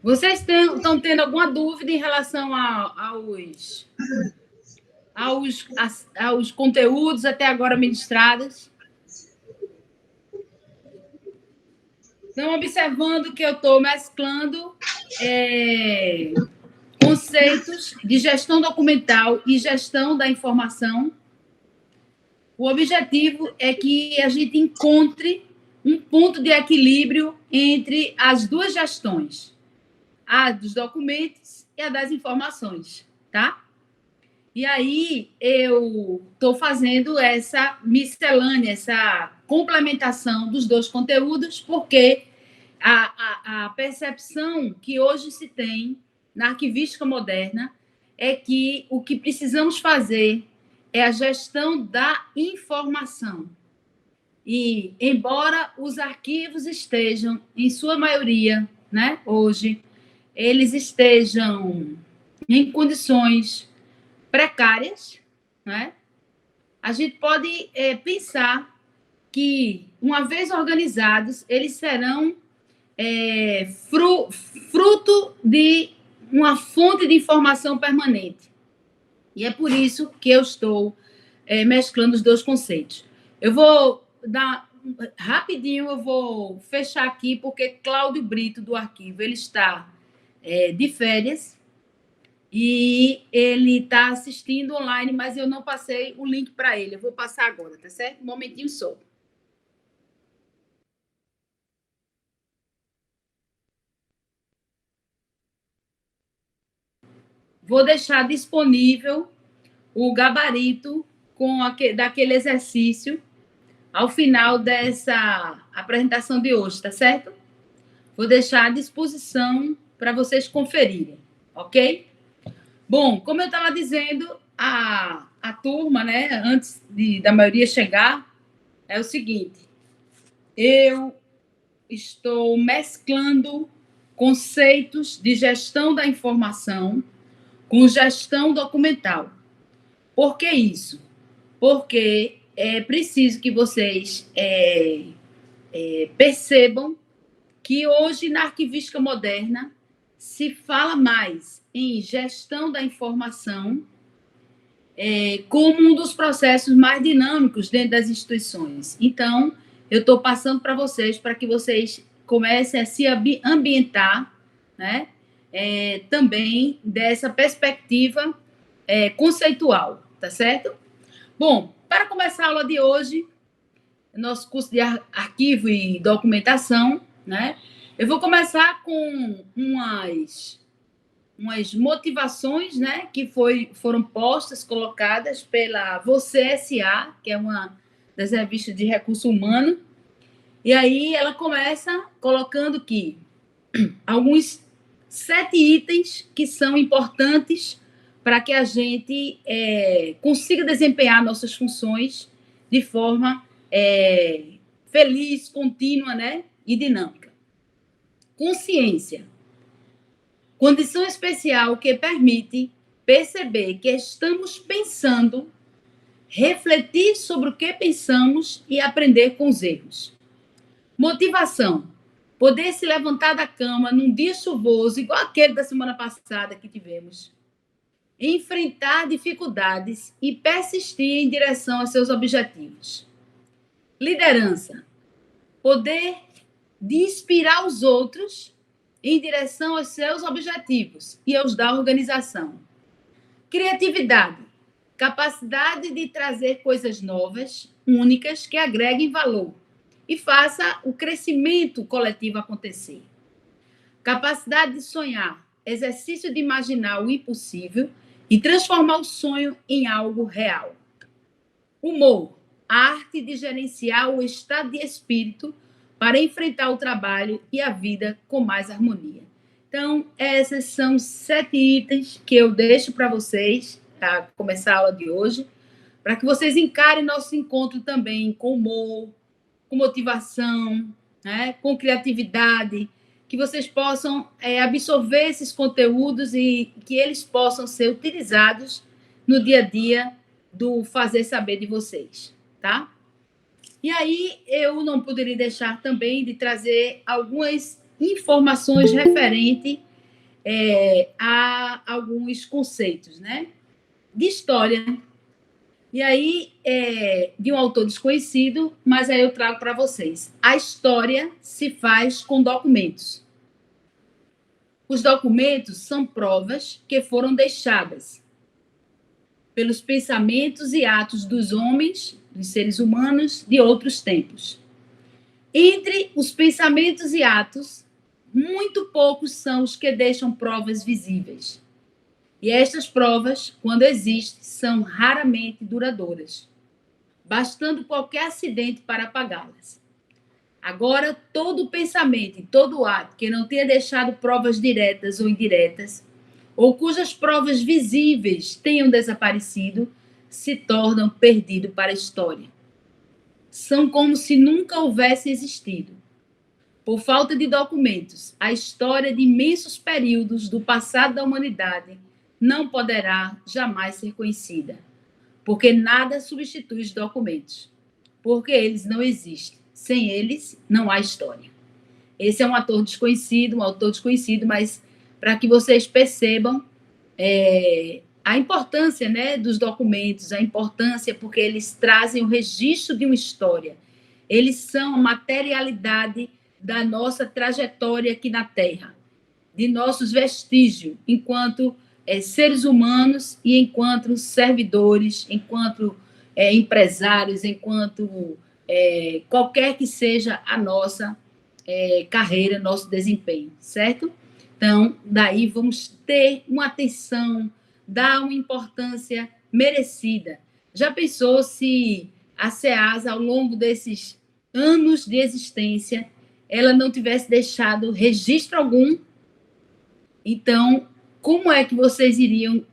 Estão tendo alguma dúvida em relação aos conteúdos até agora ministrados? Estão observando que eu estou mesclando conceitos de gestão documental e gestão da informação. O objetivo é que a gente encontre um ponto de equilíbrio entre as duas gestões, a dos documentos e a das informações, tá? E aí eu estou fazendo essa miscelânea, essa complementação dos dois conteúdos, porque a percepção que hoje se tem na arquivística moderna é que o que precisamos fazer é a gestão da informação. E, embora os arquivos estejam, em sua maioria, né, hoje, eles estejam em condições precárias, né, a gente pode pensar que, uma vez organizados, eles serão fruto de uma fonte de informação permanente. E é por isso que eu estou mesclando os dois conceitos. Eu vou dar rapidinho, eu vou fechar aqui, porque Cláudio Brito, do arquivo, ele está de férias e ele está assistindo online, mas eu não passei o link para ele. Eu vou passar agora, tá certo? Um momentinho só. Vou deixar disponível o gabarito daquele exercício ao final dessa apresentação de hoje, tá certo? Vou deixar à disposição para vocês conferirem, ok? Bom, como eu estava dizendo, a turma, né, antes da maioria chegar, é o seguinte: eu estou mesclando conceitos de gestão da informação com gestão documental. Por que isso? Porque é preciso que vocês percebam que hoje, na arquivística moderna, se fala mais em gestão da informação como um dos processos mais dinâmicos dentro das instituições. Então, eu estou passando para vocês, para que vocês comecem a se ambientar, né, também dessa perspectiva conceitual, tá certo? Bom, para começar a aula de hoje, nosso curso de arquivo e documentação, né, eu vou começar com umas motivações, né, que foram postas, colocadas pela Você S.A., que é uma das revistas de recurso humano. E aí ela começa colocando que alguns 7 itens que são importantes para que a gente consiga desempenhar nossas funções de forma feliz, contínua, né, e dinâmica. Consciência. Condição especial que permite perceber que estamos pensando, refletir sobre o que pensamos e aprender com os erros. Motivação. Poder se levantar da cama num dia chuvoso, igual aquele da semana passada que tivemos. Enfrentar dificuldades e persistir em direção aos seus objetivos. Liderança. Poder de inspirar os outros em direção aos seus objetivos e aos da organização. Criatividade. Capacidade de trazer coisas novas, únicas, que agreguem valor e faça o crescimento coletivo acontecer. Capacidade de sonhar. Exercício de imaginar o impossível e transformar o sonho em algo real. Humor. A arte de gerenciar o estado de espírito para enfrentar o trabalho e a vida com mais harmonia. Então, esses são 7 itens que eu deixo para vocês, para começar a aula de hoje, para que vocês encarem nosso encontro também com humor, com motivação, né, com criatividade, que vocês possam absorver esses conteúdos e que eles possam ser utilizados no dia a dia do fazer saber de vocês, tá? E aí eu não poderia deixar também de trazer algumas informações referentes há alguns conceitos, né, de história. E aí, de um autor desconhecido, mas aí eu trago para vocês. A história se faz com documentos. Os documentos são provas que foram deixadas pelos pensamentos e atos dos homens, dos seres humanos de outros tempos. Entre os pensamentos e atos, muito poucos são os que deixam provas visíveis. E estas provas, quando existem, são raramente duradouras, bastando qualquer acidente para apagá-las. Agora, todo pensamento e todo ato que não tenha deixado provas diretas ou indiretas, ou cujas provas visíveis tenham desaparecido, se tornam perdidos para a história. São como se nunca houvessem existido. Por falta de documentos, a história de imensos períodos do passado da humanidade não poderá jamais ser conhecida, porque nada substitui os documentos, porque eles não existem. Sem eles, não há história. Esse é um autor desconhecido, mas para que vocês percebam a importância, né, dos documentos, a importância porque eles trazem o registro de uma história. Eles são a materialidade da nossa trajetória aqui na Terra, de nossos vestígios, enquanto seres humanos e enquanto servidores, enquanto empresários, enquanto qualquer que seja a nossa carreira, nosso desempenho, certo? Então, daí vamos ter uma atenção, dar uma importância merecida. Já pensou se a SEASA, ao longo desses anos de existência, ela não tivesse deixado registro algum? Então, como é que vocês iriam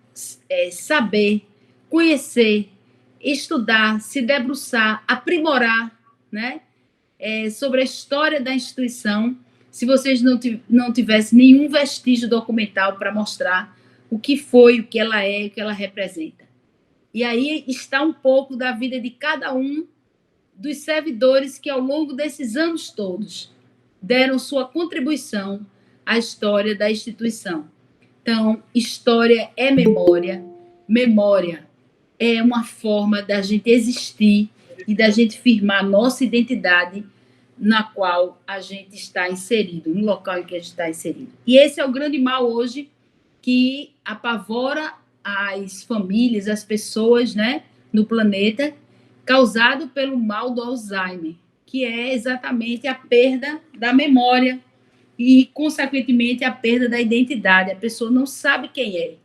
saber, conhecer, estudar, se debruçar, aprimorar, né, sobre a história da instituição, se vocês não tivessem nenhum vestígio documental para mostrar o que foi, o que ela é, o que ela representa? E aí está um pouco da vida de cada um dos servidores que, ao longo desses anos todos, deram sua contribuição à história da instituição. Então, história é memória, memória é uma forma da gente existir e da gente firmar nossa identidade na qual a gente está inserido, no local em que a gente está inserido. E esse é o grande mal hoje que apavora as famílias, as pessoas, né, no planeta, causado pelo mal do Alzheimer, que é exatamente a perda da memória e, consequentemente, a perda da identidade. A pessoa não sabe quem é.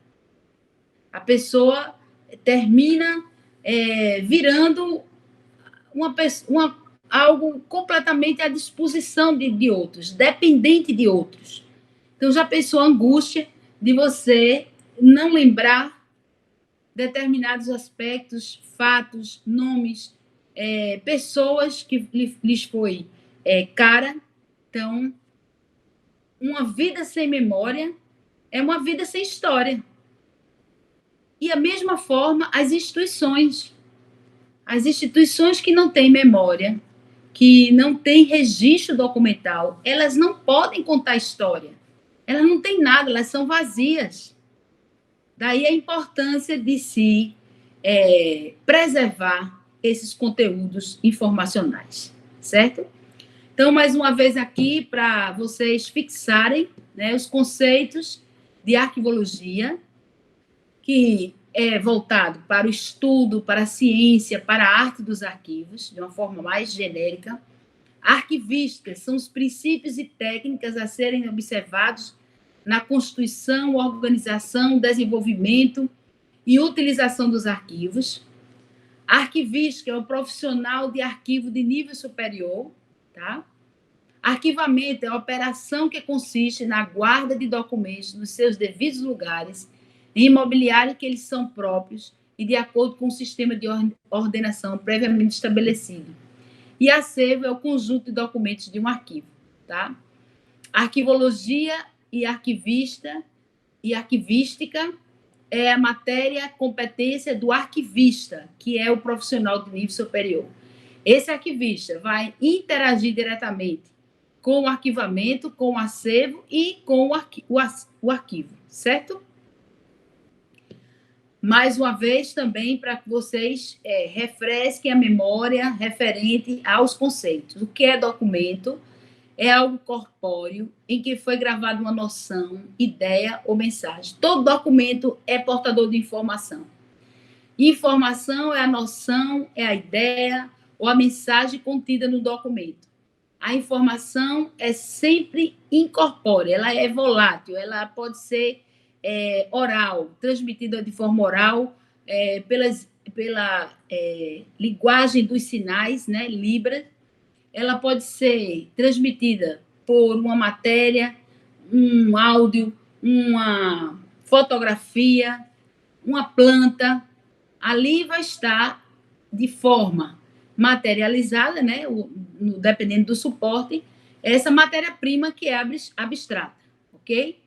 A pessoa termina virando algo completamente à disposição de outros, dependente de outros. Então, já pensou a angústia de você não lembrar determinados aspectos, fatos, nomes, pessoas que lhes foi cara? Então, uma vida sem memória é uma vida sem história. E, da mesma forma, as instituições que não têm memória, que não têm registro documental, elas não podem contar história. Elas não têm nada, elas são vazias. Daí a importância de se preservar esses conteúdos informacionais, certo? Então, mais uma vez aqui, para vocês fixarem, né, os conceitos de arquivologia, que é voltado para o estudo, para a ciência, para a arte dos arquivos, de uma forma mais genérica. Arquivísticas são os princípios e técnicas a serem observados na constituição, organização, desenvolvimento e utilização dos arquivos. Arquivística é o profissional de arquivo de nível superior, tá? Arquivamento é a operação que consiste na guarda de documentos nos seus devidos lugares, em imobiliário que eles são próprios e de acordo com o sistema de ordenação previamente estabelecido. E acervo é o conjunto de documentos de um arquivo, tá? Arquivologia e arquivística é a matéria competência do arquivista, que é o profissional de nível superior. Esse arquivista vai interagir diretamente com o arquivamento, com o acervo e com o arquivo, certo? Mais uma vez, também, para que vocês refresquem a memória referente aos conceitos. O que é documento? É algo corpóreo em que foi gravada uma noção, ideia ou mensagem. Todo documento é portador de informação. Informação é a noção, é a ideia ou a mensagem contida no documento. A informação é sempre incorpórea, ela é volátil, ela pode ser oral, transmitida de forma oral, pela linguagem dos sinais, né, Libras. Ela pode ser transmitida por uma matéria, um áudio, uma fotografia, uma planta. Ali vai estar de forma materializada, né, dependendo do suporte, essa matéria-prima que é abstrata, ok?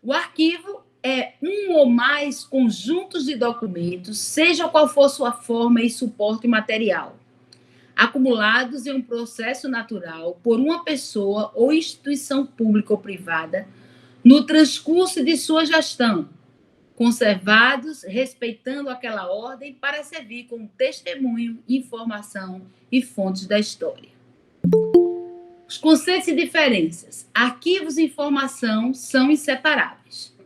O arquivo é um ou mais conjuntos de documentos, seja qual for sua forma e suporte material, acumulados em um processo natural por uma pessoa ou instituição pública ou privada no transcurso de sua gestão, conservados, respeitando aquela ordem para servir como testemunho, informação e fontes da história. Os conceitos e diferenças. Arquivos e informação são inseparáveis.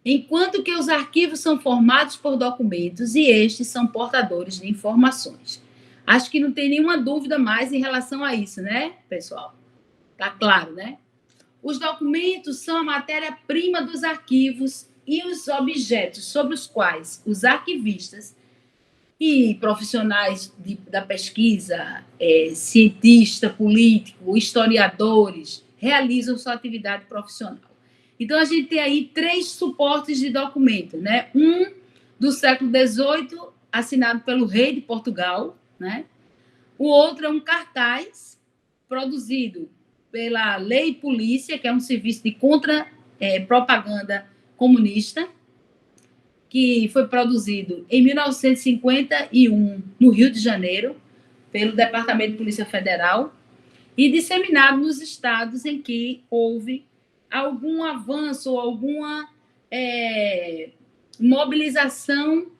Enquanto que os arquivos são formados por documentos e estes são portadores de informações. Acho que não tem nenhuma dúvida mais em relação a isso, né, pessoal? Tá claro, né? Os documentos são a matéria-prima dos arquivos e os objetos sobre os quais os arquivistas e profissionais da pesquisa, cientista, político, historiadores, realizam sua atividade profissional. Então, a gente tem aí 3 suportes de documento, né? Um do século XVIII, assinado pelo rei de Portugal, né? O outro é um cartaz produzido pela Lei e Polícia, que é um serviço de contra-propaganda comunista, que foi produzido em 1951 no Rio de Janeiro, pelo Departamento de Polícia Federal, e disseminado nos estados em que houve algum avanço ou alguma mobilização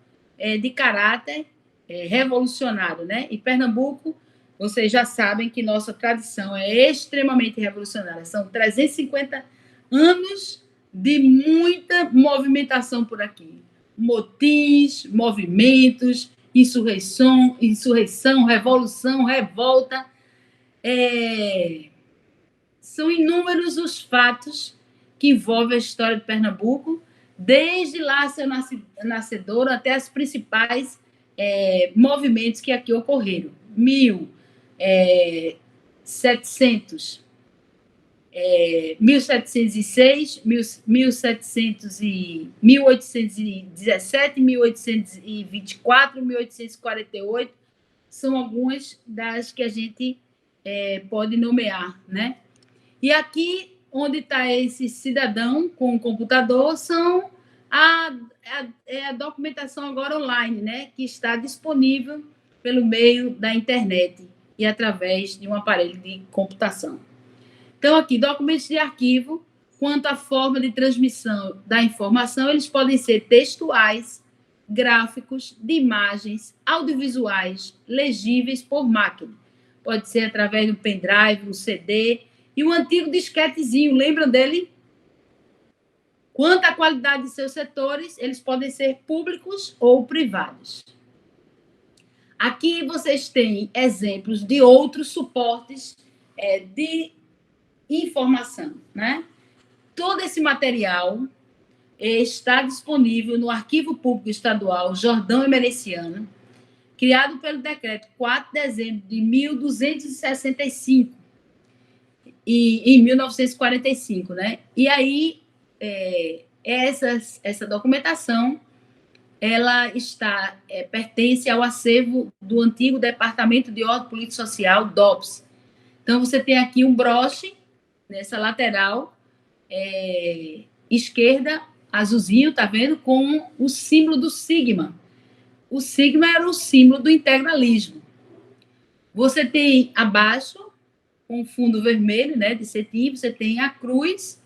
de caráter revolucionário, né? E Pernambuco, vocês já sabem que nossa tradição é extremamente revolucionária. São 350 anos de muita movimentação por aqui. Motins, movimentos, insurreição, revolução, revolta. São inúmeros os fatos que envolvem a história de Pernambuco, desde lá seu nascedor até os principais movimentos que aqui ocorreram. 1706, 1817, 1824, 1848, são algumas das que a gente pode nomear, né? E aqui, onde está esse cidadão com o computador, são a documentação agora online, né? Que está disponível pelo meio da internet e através de um aparelho de computação. Então, aqui, documentos de arquivo, quanto à forma de transmissão da informação, eles podem ser textuais, gráficos, de imagens, audiovisuais, legíveis por máquina. Pode ser através do pendrive, um CD e um antigo disquetezinho, lembram dele? Quanto à qualidade de seus setores, eles podem ser públicos ou privados. Aqui vocês têm exemplos de outros suportes de informação, né? Todo esse material está disponível no Arquivo Público Estadual Jordão Emerenciano, criado pelo decreto 4 de dezembro de 1265, em 1945, né? E aí, essa documentação, ela pertence ao acervo do antigo Departamento de Ordem Política e Social, DOPS. Então, você tem aqui um broche, nessa lateral esquerda, azulzinho, tá vendo? Com o símbolo do sigma. O sigma era o símbolo do integralismo. Você tem abaixo com fundo vermelho, né, de cetim, você tem a cruz,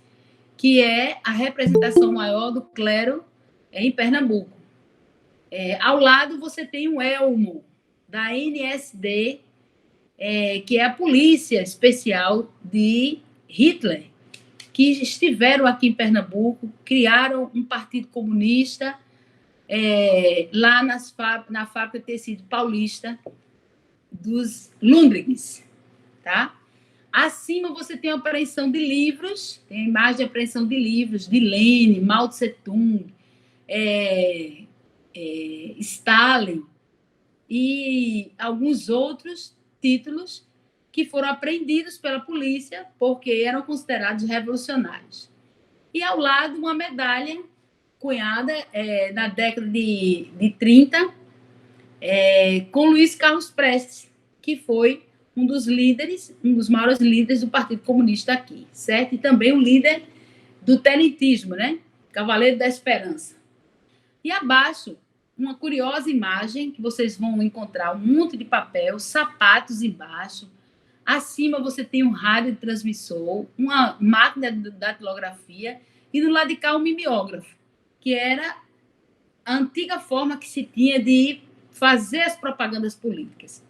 que é a representação maior do clero em Pernambuco. Ao lado, você tem um elmo da NSD, que é a Polícia Especial de Hitler, que estiveram aqui em Pernambuco, criaram um partido comunista lá na fábrica de tecido paulista dos Lundrings, tá? Acima você tem a apreensão de livros, tem a imagem de apreensão de livros de Lenin, Mao Tse Tung, Stalin e alguns outros títulos que foram apreendidos pela polícia porque eram considerados revolucionários. E ao lado uma medalha cunhada na década de 30 com Luiz Carlos Prestes, que foi um dos líderes, um dos maiores líderes do Partido Comunista aqui, certo? E também o líder do tenentismo, né? Cavaleiro da Esperança. E abaixo, uma curiosa imagem que vocês vão encontrar um monte de papel, sapatos embaixo. Acima você tem um rádio de transmissor, uma máquina de datilografia e do lado de cá um mimeógrafo, que era a antiga forma que se tinha de fazer as propagandas políticas.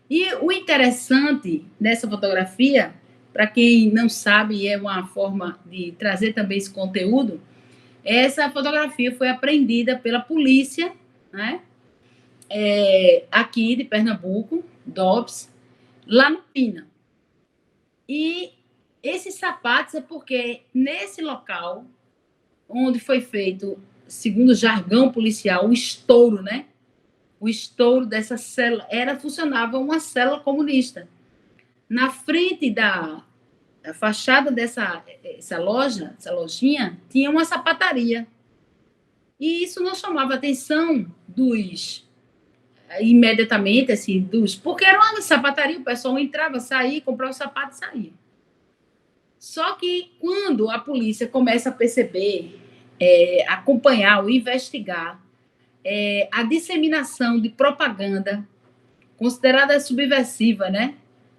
E o interessante dessa fotografia, para quem não sabe, é uma forma de trazer também esse conteúdo, essa fotografia foi apreendida pela polícia, né? Aqui de Pernambuco, DOPS, lá no Pina. E esses sapatos é porque nesse local, onde foi feito, segundo o jargão policial, o estouro, né? O estouro dessa célula funcionava uma célula comunista. Na frente da fachada dessa loja, essa lojinha, tinha uma sapataria. E isso não chamava a atenção imediatamente, assim, porque era uma sapataria, o pessoal entrava, saía, comprava o sapato e saía. Só que quando a polícia começa a perceber, acompanhar ou investigar a disseminação de propaganda considerada subversiva, né,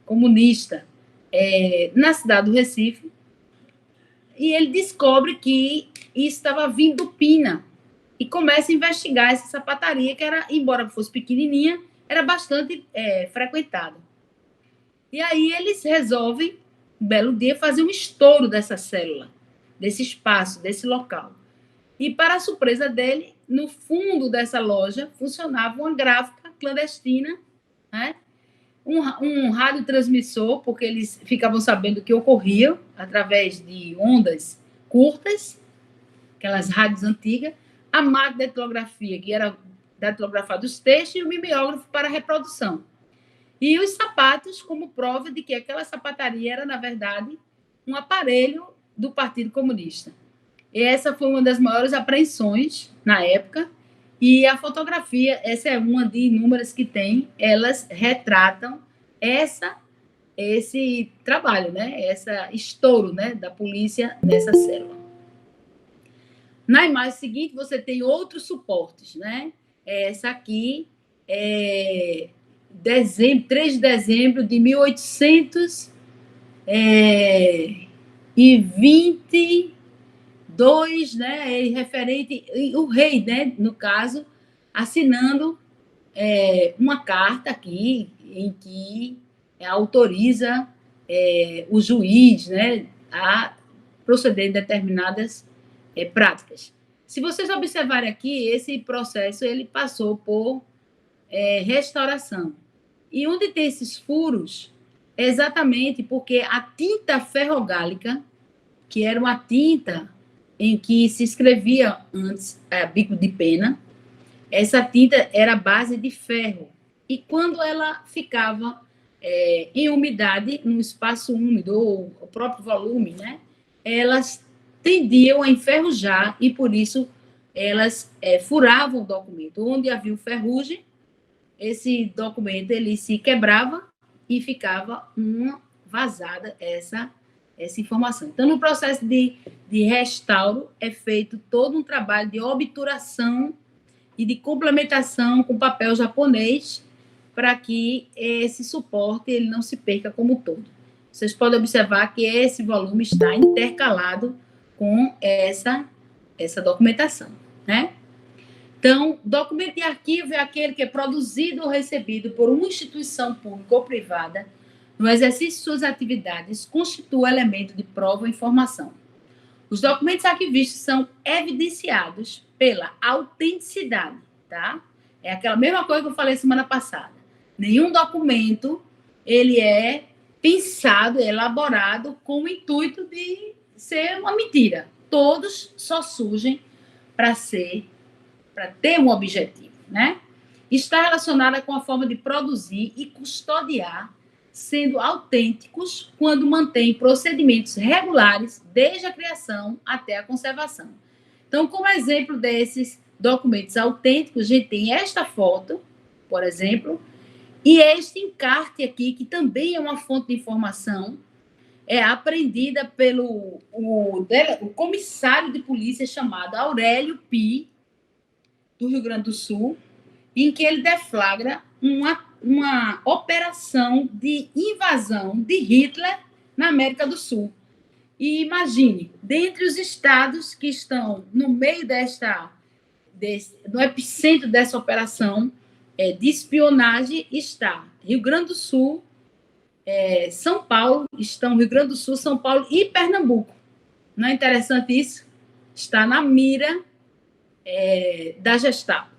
comunista, na cidade do Recife, e ele descobre que isso estava vindo do Pina e começa a investigar essa sapataria que era, embora fosse pequenininha, era bastante frequentada. E aí eles resolvem, um belo dia, fazer um estouro dessa célula, desse espaço, desse local. E, para a surpresa dele, no fundo dessa loja funcionava uma gráfica clandestina, né? Um radiotransmissor, porque eles ficavam sabendo o que ocorria através de ondas curtas, aquelas rádios antigas, a máquina de datilografia, que era datilografar os textos, e o mimeógrafo para a reprodução. E os sapatos como prova de que aquela sapataria era, na verdade, um aparelho do Partido Comunista. E essa foi uma das maiores apreensões na época, e a fotografia, essa é uma de inúmeras que tem, elas retratam esse trabalho, né? Esse estouro, né, da polícia nessa célula. Na imagem seguinte, você tem outros suportes, né? Essa aqui é 3 de dezembro de 1822, né? Referente, o rei, né? No caso, assinando uma carta aqui em que autoriza o juiz, né, a proceder em determinadas práticas. Se vocês observarem aqui, esse processo ele passou por restauração. E onde tem esses furos, é exatamente porque a tinta ferrogálica, que era uma tinta em que se escrevia antes bico de pena, essa tinta era base de ferro. E quando ela ficava em umidade, num espaço úmido, ou o próprio volume, né, elas tendiam a enferrujar e, por isso, elas furavam o documento. Onde havia ferrugem, esse documento ele se quebrava e ficava uma vazada essa informação. Então, no processo de restauro, é feito todo um trabalho de obturação e de complementação com papel japonês para que esse suporte ele não se perca como todo. vocês podem observar que esse volume está intercalado com essa documentação, né? Então, documento de arquivo é aquele que é produzido ou recebido por uma instituição pública ou privada no exercício de suas atividades, constitui elemento de prova ou informação. Os documentos arquivísticos são evidenciados pela autenticidade, tá? É aquela mesma coisa que eu falei semana passada. Nenhum documento, ele é pensado, elaborado com o intuito de ser uma mentira. Todos só surgem para ter um objetivo, né? Está relacionada com a forma de produzir e custodiar, sendo autênticos quando mantém procedimentos regulares desde a criação até a conservação. Então, como exemplo desses documentos autênticos, a gente tem esta foto, por exemplo, e este encarte aqui, que também é uma fonte de informação, é apreendida pelo o comissário de polícia chamado Aurélio Pi, do Rio Grande do Sul, em que ele deflagra uma operação de invasão de Hitler na América do Sul. E imagine, dentre os estados que estão no meio no epicentro dessa operação de espionagem, está Rio Grande do Sul, São Paulo, estão Rio Grande do Sul, São Paulo e Pernambuco. Não é interessante isso? Está na mira da Gestapo.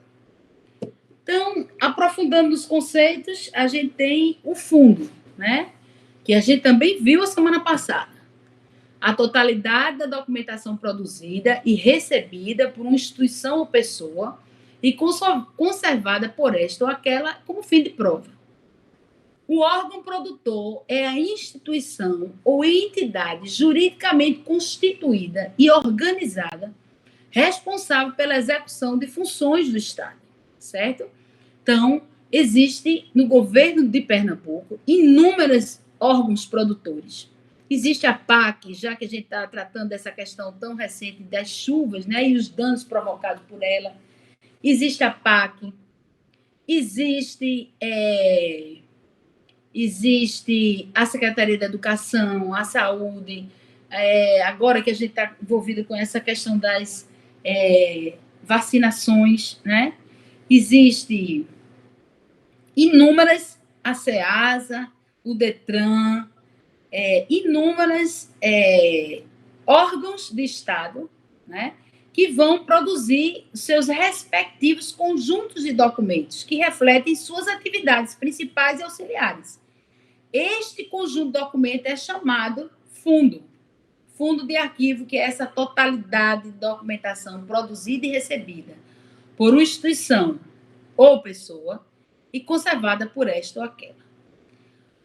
Então, aprofundando nos conceitos, a gente tem o fundo, né? Que a gente também viu a semana passada. A totalidade da documentação produzida e recebida por uma instituição ou pessoa e conservada por esta ou aquela como fim de prova. O órgão produtor é a instituição ou entidade juridicamente constituída e organizada responsável pela execução de funções do Estado, certo? Então, existe no governo de Pernambuco inúmeros órgãos produtores. Existe a PAC, já que a gente está tratando dessa questão tão recente das chuvas, né, e os danos provocados por ela. Existe a PAC, existe a Secretaria da Educação, a Saúde, agora que a gente está envolvido com essa questão das vacinações, né? Existe inúmeras, a SEASA, o DETRAN, inúmeros órgãos de Estado, né, que vão produzir seus respectivos conjuntos de documentos que refletem suas atividades principais e auxiliares. Este conjunto de documentos é chamado fundo de arquivo, que é essa totalidade de documentação produzida e recebida por uma instituição ou pessoa e conservada por esta ou aquela.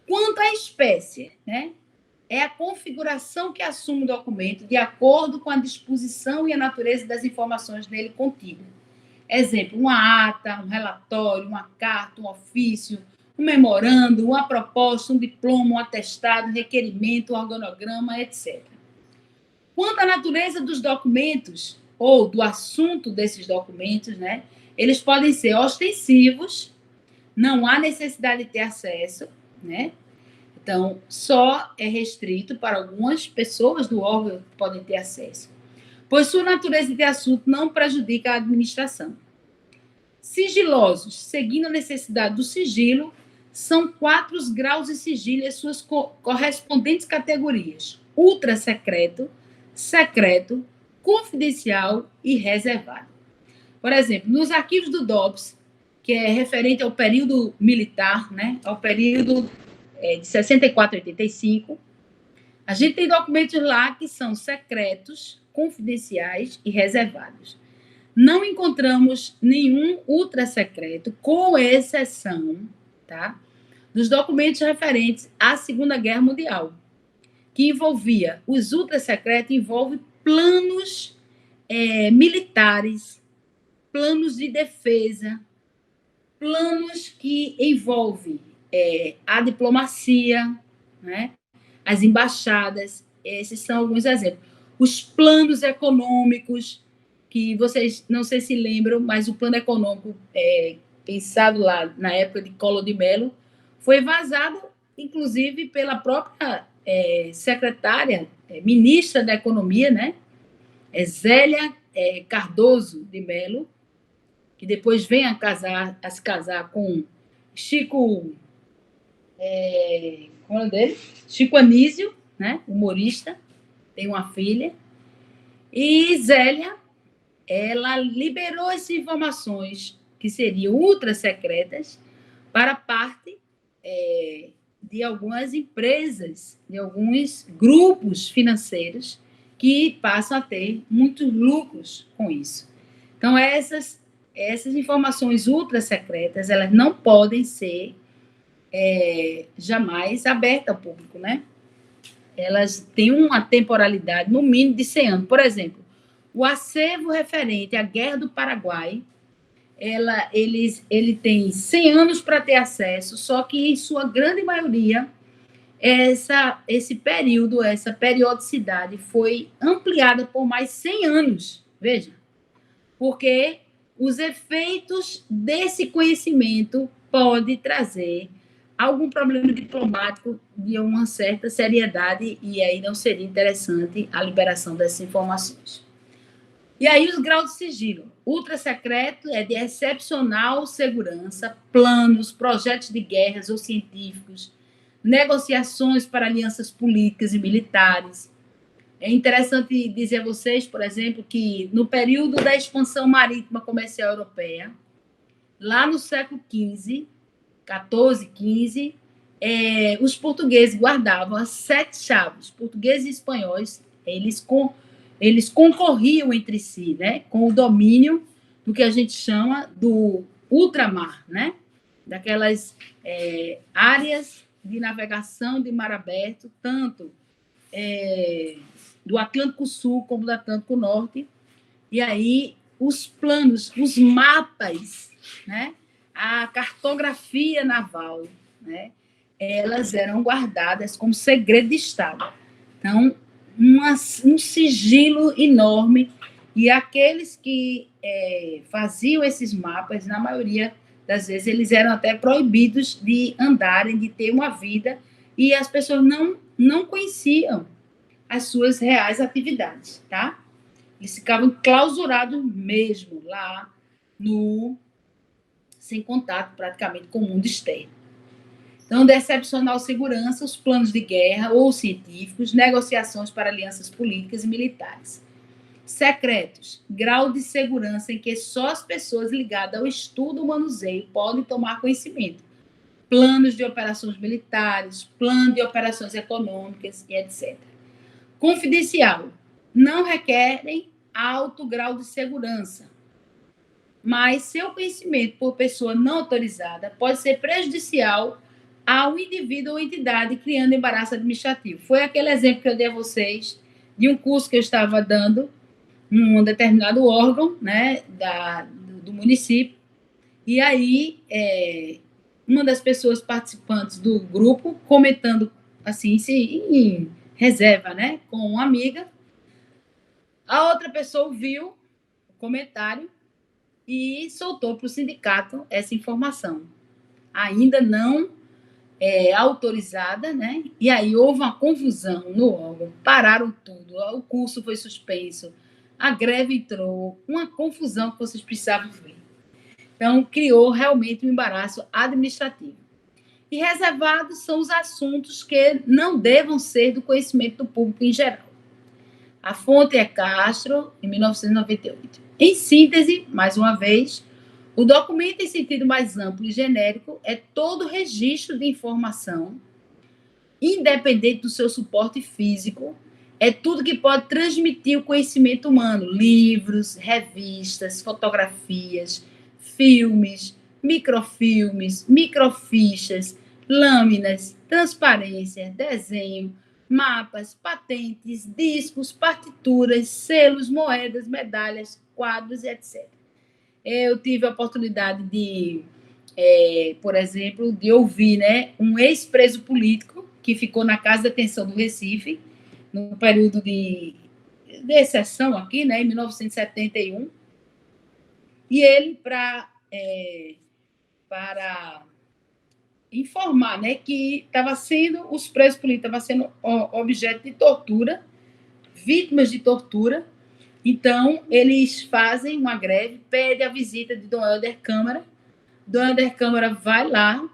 Quanto à espécie, né, é a configuração que assume o documento de acordo com a disposição e a natureza das informações nele contidas. Exemplo, uma ata, um relatório, uma carta, um ofício, um memorando, uma proposta, um diploma, um atestado, um requerimento, um organograma, etc. Quanto à natureza dos documentos ou do assunto desses documentos, né, eles podem ser ostensivos, não há necessidade de ter acesso, né? Então, só é restrito para algumas pessoas do órgão que podem ter acesso, pois sua natureza de assunto não prejudica a administração. Sigilosos, seguindo a necessidade do sigilo, são 4 os graus de sigilo e suas correspondentes categorias: ultra secreto, secreto, confidencial e reservado. Por exemplo, nos arquivos do DOPS, que é referente ao período militar, né, ao período de 64 a 85, a gente tem documentos lá que são secretos, confidenciais e reservados. Não encontramos nenhum ultra secreto, com exceção, tá, dos documentos referentes à Segunda Guerra Mundial, que envolvia, os ultra secretos envolvem planos militares, planos de defesa, planos que envolvem a diplomacia, né? As embaixadas, esses são alguns exemplos. Os planos econômicos, que vocês não sei se lembram, mas o plano econômico pensado lá na época de Collor de Mello foi vazado, inclusive, pela própria secretária, ministra da Economia, né? Zélia Cardoso de Mello, que depois vem a se casar com Chico, como é o dele? Chico Anísio, né? Humorista, tem uma filha. E Zélia, ela liberou essas informações que seriam ultra secretas para parte de algumas empresas, de alguns grupos financeiros que passam a ter muitos lucros com isso. Então, essas informações ultra secretas, elas não podem ser jamais abertas ao público, né? Elas têm uma temporalidade, no mínimo, de 100 anos. Por exemplo, o acervo referente à Guerra do Paraguai, ele tem 100 anos para ter acesso, só que, em sua grande maioria, esse período, essa periodicidade foi ampliada por mais 100 anos, veja, porque os efeitos desse conhecimento podem trazer algum problema diplomático de uma certa seriedade, e aí não seria interessante a liberação dessas informações. E aí os graus de sigilo. Ultra secreto é de excepcional segurança, planos, projetos de guerras ou científicos, negociações para alianças políticas e militares. É interessante dizer a vocês, por exemplo, que no período da expansão marítima comercial europeia, lá no século XV, 14, 15, os portugueses guardavam as 7 chaves. Portugueses e espanhóis, eles concorriam entre si, né, com o domínio do que a gente chama do ultramar, né, daquelas áreas de navegação de mar aberto, tanto do Atlântico Sul como do Atlântico Norte. E aí os planos, os mapas, né, a cartografia naval, né, elas eram guardadas como segredo de Estado. Então, um sigilo enorme, e aqueles que faziam esses mapas, na maioria das vezes, eles eram até proibidos de andarem, de ter uma vida, e as pessoas não conheciam as suas reais atividades, tá? Eles ficavam clausurados mesmo lá, sem contato praticamente com o mundo externo. Então, de excepcional segurança, os planos de guerra ou científicos, negociações para alianças políticas e militares. Secretos, grau de segurança em que só as pessoas ligadas ao estudo ou manuseio podem tomar conhecimento. Planos de operações militares, plano de operações econômicas e etc. Confidencial, não requerem alto grau de segurança, mas seu conhecimento por pessoa não autorizada pode ser prejudicial ao indivíduo ou entidade, criando embaraço administrativo. Foi aquele exemplo que eu dei a vocês de um curso que eu estava dando em um determinado órgão, né, do município, e aí uma das pessoas participantes do grupo, comentando assim, em reserva, né, com uma amiga, a outra pessoa viu o comentário e soltou para o sindicato essa informação. Ainda não autorizada, né? E aí houve uma confusão no órgão, pararam tudo, o curso foi suspenso, a greve entrou, uma confusão que vocês precisavam ver. Então, criou realmente um embaraço administrativo. E reservados são os assuntos que não devam ser do conhecimento do público em geral. A fonte é Castro, em 1998. Em síntese, mais uma vez, o documento em sentido mais amplo e genérico é todo registro de informação, independente do seu suporte físico, é tudo que pode transmitir o conhecimento humano, livros, revistas, fotografias, filmes, microfilmes, microfichas, lâminas, transparência, desenho, mapas, patentes, discos, partituras, selos, moedas, medalhas, quadros, etc. Eu tive a oportunidade de, por exemplo, de ouvir, né, um ex-preso político que ficou na Casa de Detenção do Recife, no período de exceção aqui, né, em 1971, e ele, para informar, né, que os presos políticos estavam sendo objeto de tortura, vítimas de tortura. Então, eles fazem uma greve, pedem a visita de Dom Helder Câmara. Dom Helder Câmara vai lá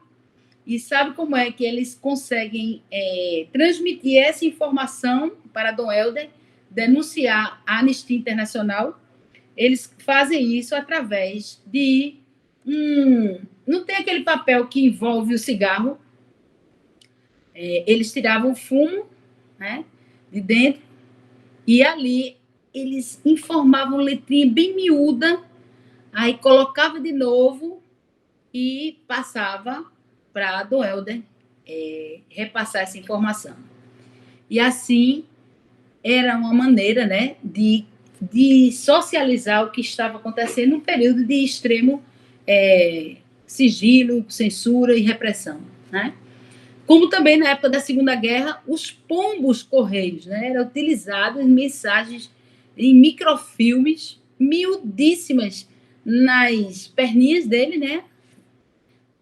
e sabe como é que eles conseguem transmitir essa informação para Dom Helder, denunciar a Anistia Internacional. Eles fazem isso através de não tem aquele papel que envolve o cigarro. Eles tiravam o fumo, né, de dentro, e ali eles informavam letrinha bem miúda, aí colocava de novo e passava para Dom Helder repassar essa informação. E assim era uma maneira, né, de socializar o que estava acontecendo num período de extremo sigilo, censura e repressão, né? Como também na época da Segunda Guerra, os pombos correios, né, eram utilizados em mensagens em microfilmes miudíssimas nas perninhas dele, né?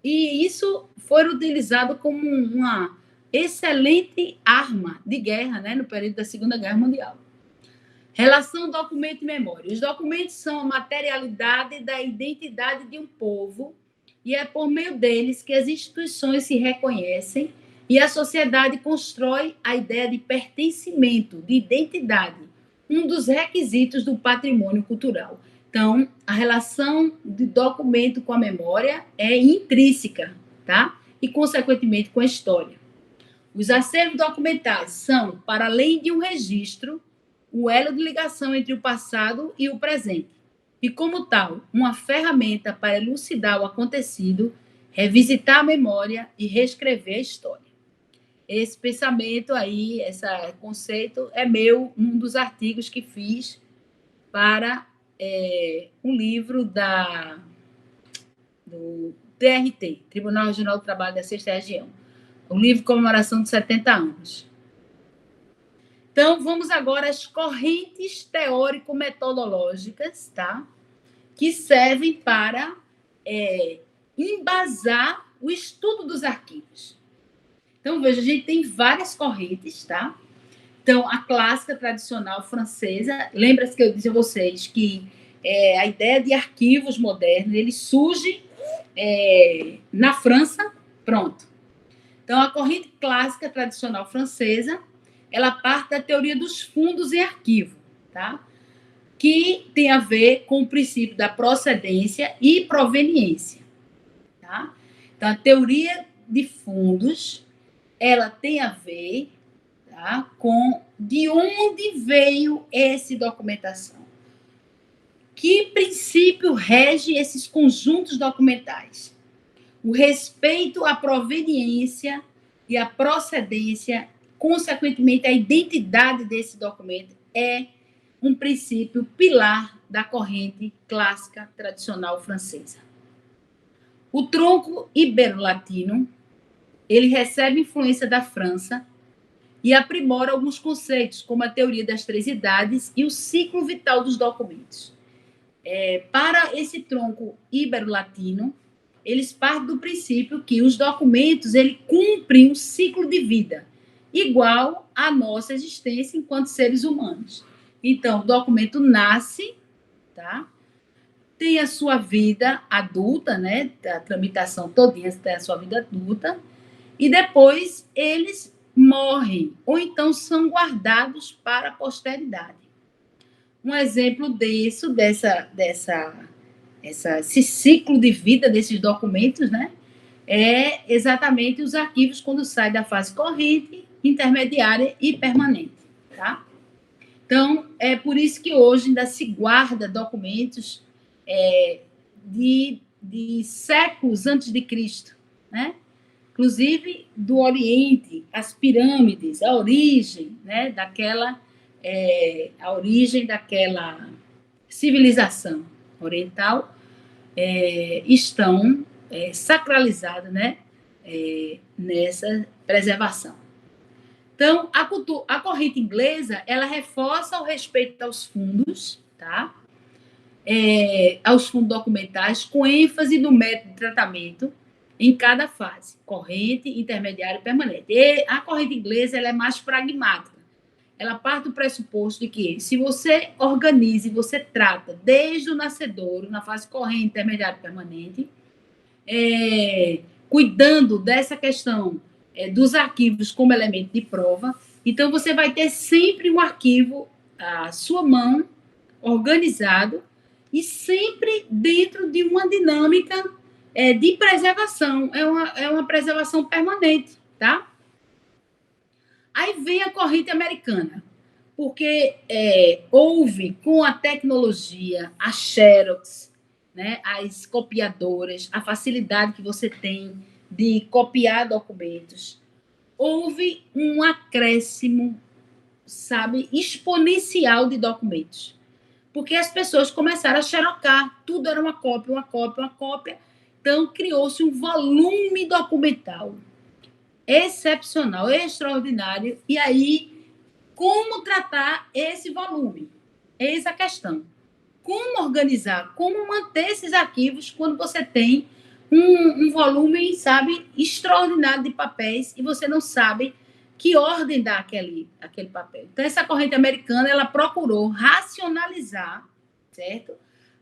E isso foi utilizado como uma excelente arma de guerra, né, no período da Segunda Guerra Mundial. Relação documento e memória. Os documentos são a materialidade da identidade de um povo e é por meio deles que as instituições se reconhecem e a sociedade constrói a ideia de pertencimento, de identidade, um dos requisitos do patrimônio cultural. Então, a relação de documento com a memória é intrínseca, tá? E, consequentemente, com a história. Os acervos documentais são, para além de um registro, o elo de ligação entre o passado e o presente. E, como tal, uma ferramenta para elucidar o acontecido, revisitar a memória e reescrever a história. Esse pensamento aí, esse conceito é meu, um dos artigos que fiz para um livro do TRT, Tribunal Regional do Trabalho da Sexta Região. Um livro de comemoração de 70 anos. Então, vamos agora às correntes teórico-metodológicas, tá? Que servem para embasar o estudo dos arquivos. Então, veja, a gente tem várias correntes, tá? Então, a clássica tradicional francesa, lembra-se que eu disse a vocês que a ideia de arquivos modernos, ele surge na França, pronto. Então, a corrente clássica tradicional francesa, ela parte da teoria dos fundos em arquivo, tá? Que tem a ver com o princípio da procedência e proveniência, tá? Então, a teoria de fundos, ela tem a ver, tá, com de onde veio essa documentação. Que princípio rege esses conjuntos documentais? O respeito à proveniência e à procedência, consequentemente, a identidade desse documento é um princípio pilar da corrente clássica tradicional francesa. O tronco ibero-latino, ele recebe influência da França e aprimora alguns conceitos, como a teoria das três idades e o ciclo vital dos documentos. Para esse tronco ibero-latino, eles partem do princípio que os documentos ele cumprem um ciclo de vida igual à nossa existência enquanto seres humanos. Então, o documento nasce, tá? Tem a sua vida adulta, né? A tramitação todinha tem a sua vida adulta, e depois eles morrem, ou então são guardados para a posteridade. Um exemplo esse ciclo de vida desses documentos, né, é exatamente os arquivos quando saem da fase corrente, intermediária e permanente, tá? Então, é por isso que hoje ainda se guarda documentos de séculos antes de Cristo, né? Inclusive do Oriente, as pirâmides, a origem, né, a origem daquela civilização oriental estão sacralizadas, né, nessa preservação. Então, a corrente inglesa, ela reforça o respeito aos fundos, tá? Aos fundos documentais, com ênfase no método de tratamento em cada fase, corrente, intermediária e permanente. E a corrente inglesa ela é mais pragmática. Ela parte do pressuposto de que, se você organiza e você trata desde o nascedouro, na fase corrente, intermediária e permanente, cuidando dessa questão dos arquivos como elemento de prova, então você vai ter sempre um arquivo à sua mão, organizado, e sempre dentro de uma dinâmica de preservação. É uma preservação permanente, tá? Aí vem a corrente americana, porque houve, com a tecnologia, a Xerox, né, as copiadoras, a facilidade que você tem de copiar documentos, houve um acréscimo, sabe, exponencial de documentos. Porque as pessoas começaram a xerocar, tudo era uma cópia, uma cópia, uma cópia. Então, criou-se um volume documental excepcional, extraordinário. E aí, como tratar esse volume? Eis a questão. Como organizar, como manter esses arquivos quando você tem um volume, sabe, extraordinário de papéis e você não sabe que ordem dá aquele papel. Então, essa corrente americana, ela procurou racionalizar, certo?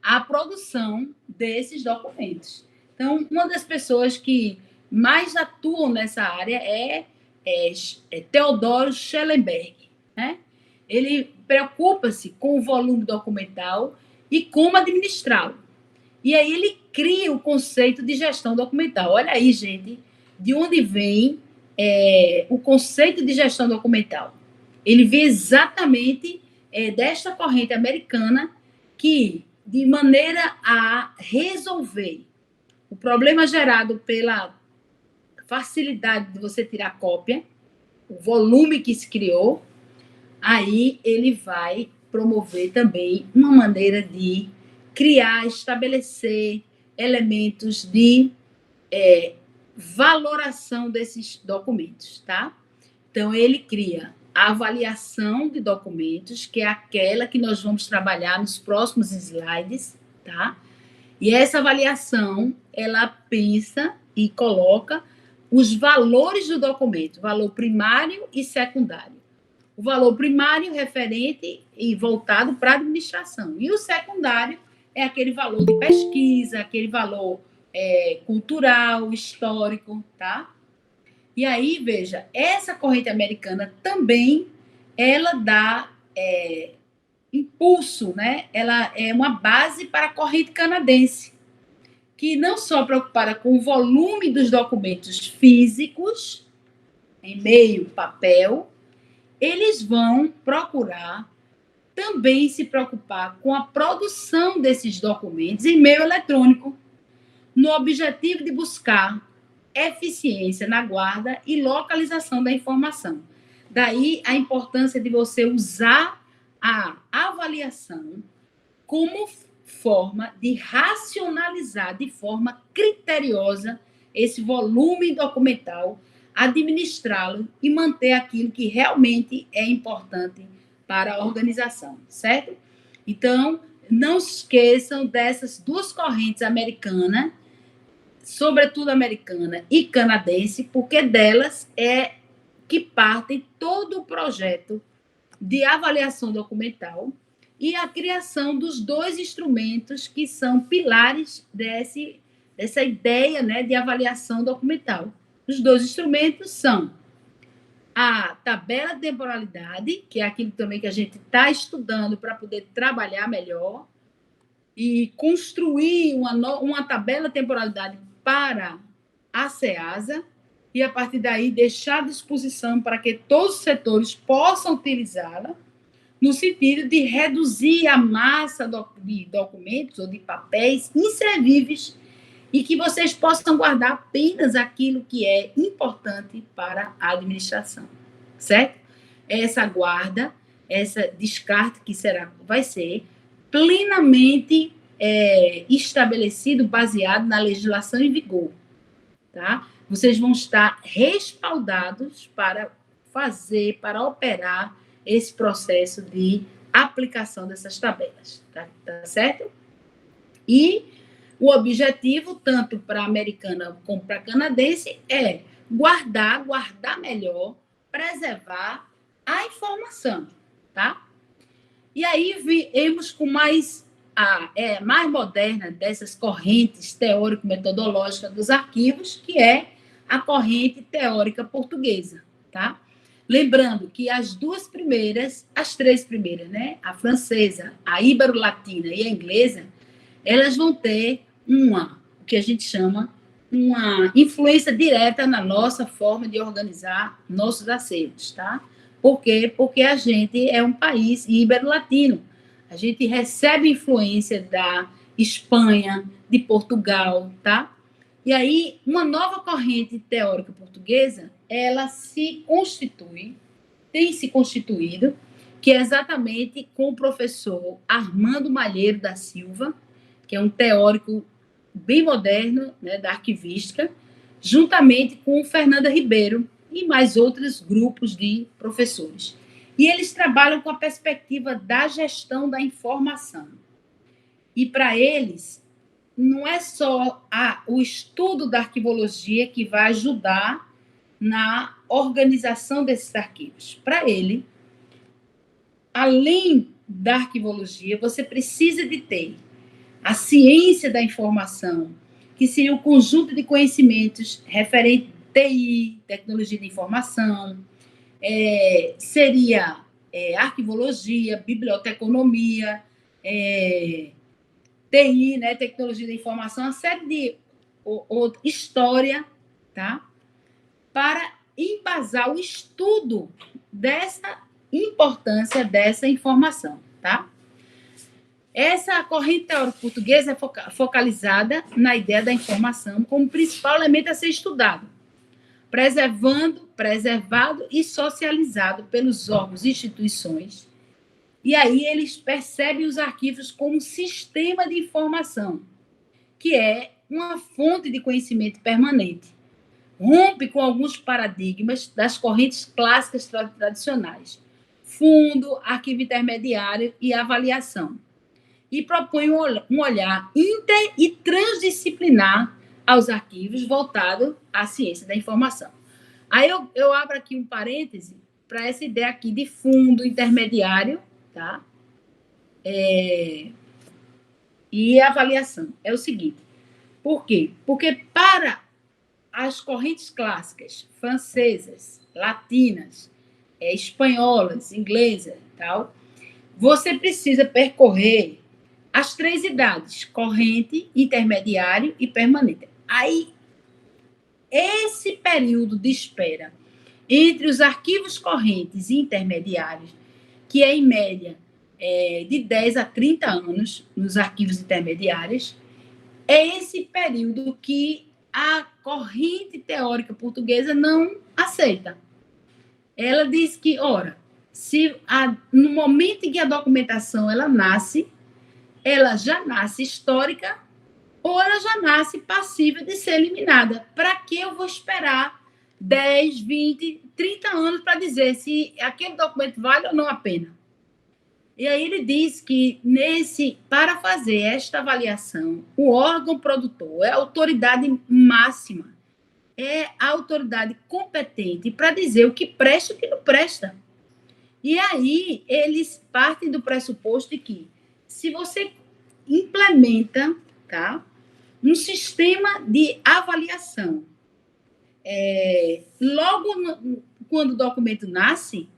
A produção desses documentos. Então, uma das pessoas que mais atuam nessa área é Theodor Schellenberg, né? Ele preocupa-se com o volume documental e como administrá-lo. E aí ele cria o conceito de gestão documental. Olha aí, gente, de onde vem o conceito de gestão documental. Ele vem exatamente desta corrente americana que, de maneira a resolver o problema gerado pela facilidade de você tirar cópia, o volume que se criou, aí ele vai promover também uma maneira de criar, estabelecer elementos de valoração desses documentos, tá? Então, ele cria a avaliação de documentos, que é aquela que nós vamos trabalhar nos próximos slides, tá? E essa avaliação, ela pensa e coloca os valores do documento, valor primário e secundário. O valor primário referente e voltado para a administração. E o secundário é aquele valor de pesquisa, aquele valor cultural, histórico, tá? E aí, veja, essa corrente americana também, ela dá impulso, né? Ela é uma base para a corrente canadense, que não só preocupada com o volume dos documentos físicos, e-mail, papel, eles vão procurar também se preocupar com a produção desses documentos em meio eletrônico, no objetivo de buscar eficiência na guarda e localização da informação. Daí a importância de você usar a avaliação como forma de racionalizar de forma criteriosa esse volume documental, administrá-lo e manter aquilo que realmente é importante para a organização, certo? Então, não esqueçam dessas duas correntes americanas, sobretudo americana e canadense, porque delas é que parte todo o projeto de avaliação documental e a criação dos dois instrumentos que são pilares dessa ideia, né, de avaliação documental. Os dois instrumentos são a tabela de temporalidade, que é aquilo também que a gente está estudando para poder trabalhar melhor e construir uma tabela de temporalidade para a SEASA e, a partir daí, deixar à disposição para que todos os setores possam utilizá-la, no sentido de reduzir a massa de documentos ou de papéis inservíveis e que vocês possam guardar apenas aquilo que é importante para a administração, certo? Essa guarda, essa descarte que vai ser plenamente estabelecido, baseado na legislação em vigor, tá? Vocês vão estar respaldados para operar esse processo de aplicação dessas tabelas, tá certo? E O objetivo, tanto para a americana como para a canadense, é guardar melhor, preservar a informação, tá? E aí viemos com mais moderna dessas correntes teórico-metodológicas dos arquivos, que é a corrente teórica portuguesa, tá? Lembrando que as três primeiras, né? A francesa, a ibero-latina e a inglesa, elas vão ter o que a gente chama, uma influência direta na nossa forma de organizar nossos acervos, tá? Por quê? Porque a gente é um país ibero-latino. A gente recebe influência da Espanha, de Portugal, tá? E aí, uma nova corrente teórica portuguesa, ela tem se constituído, que é exatamente com o professor Armando Malheiro da Silva, que é um teórico bem moderno, né, da arquivística, juntamente com Fernanda Ribeiro e mais outros grupos de professores. E eles trabalham com a perspectiva da gestão da informação. E para eles, não é só o estudo da arquivologia que vai ajudar na organização desses arquivos. Para ele, além da arquivologia, você precisa de ter a ciência da informação, que seria o conjunto de conhecimentos referente a TI, tecnologia de informação, seria arquivologia, biblioteconomia, TI, né, tecnologia da informação, uma série de história, tá? Para embasar o estudo dessa importância dessa informação, tá? Essa corrente teórica portuguesa é focalizada na ideia da informação como principal elemento a ser estudado, preservado e socializado pelos órgãos e instituições. E aí eles percebem os arquivos como um sistema de informação, que é uma fonte de conhecimento permanente. Rompe com alguns paradigmas das correntes clássicas tradicionais, fundo, arquivo intermediário e avaliação, e propõe um olhar inter e transdisciplinar aos arquivos voltado à ciência da informação. Aí eu abro aqui um parêntese para essa ideia aqui de fundo intermediário, tá? E avaliação. É o seguinte, por quê? Porque para as correntes clássicas francesas, latinas, espanholas, inglesas, tal, você precisa percorrer as três idades, corrente, intermediário e permanente. Aí, esse período de espera entre os arquivos correntes e intermediários, que é, em média, de 10 a 30 anos nos arquivos intermediários, é esse período que a corrente teórica portuguesa não aceita. Ela diz que, ora, no momento em que a documentação ela já nasce histórica ou ela já nasce passível de ser eliminada. Para que eu vou esperar 10, 20, 30 anos para dizer se aquele documento vale ou não a pena? E aí ele diz que, para fazer esta avaliação, o órgão produtor é a autoridade máxima, é a autoridade competente para dizer o que presta e o que não presta. E aí eles partem do pressuposto de que, se você implementa, tá, um sistema de avaliação, quando o documento nasce,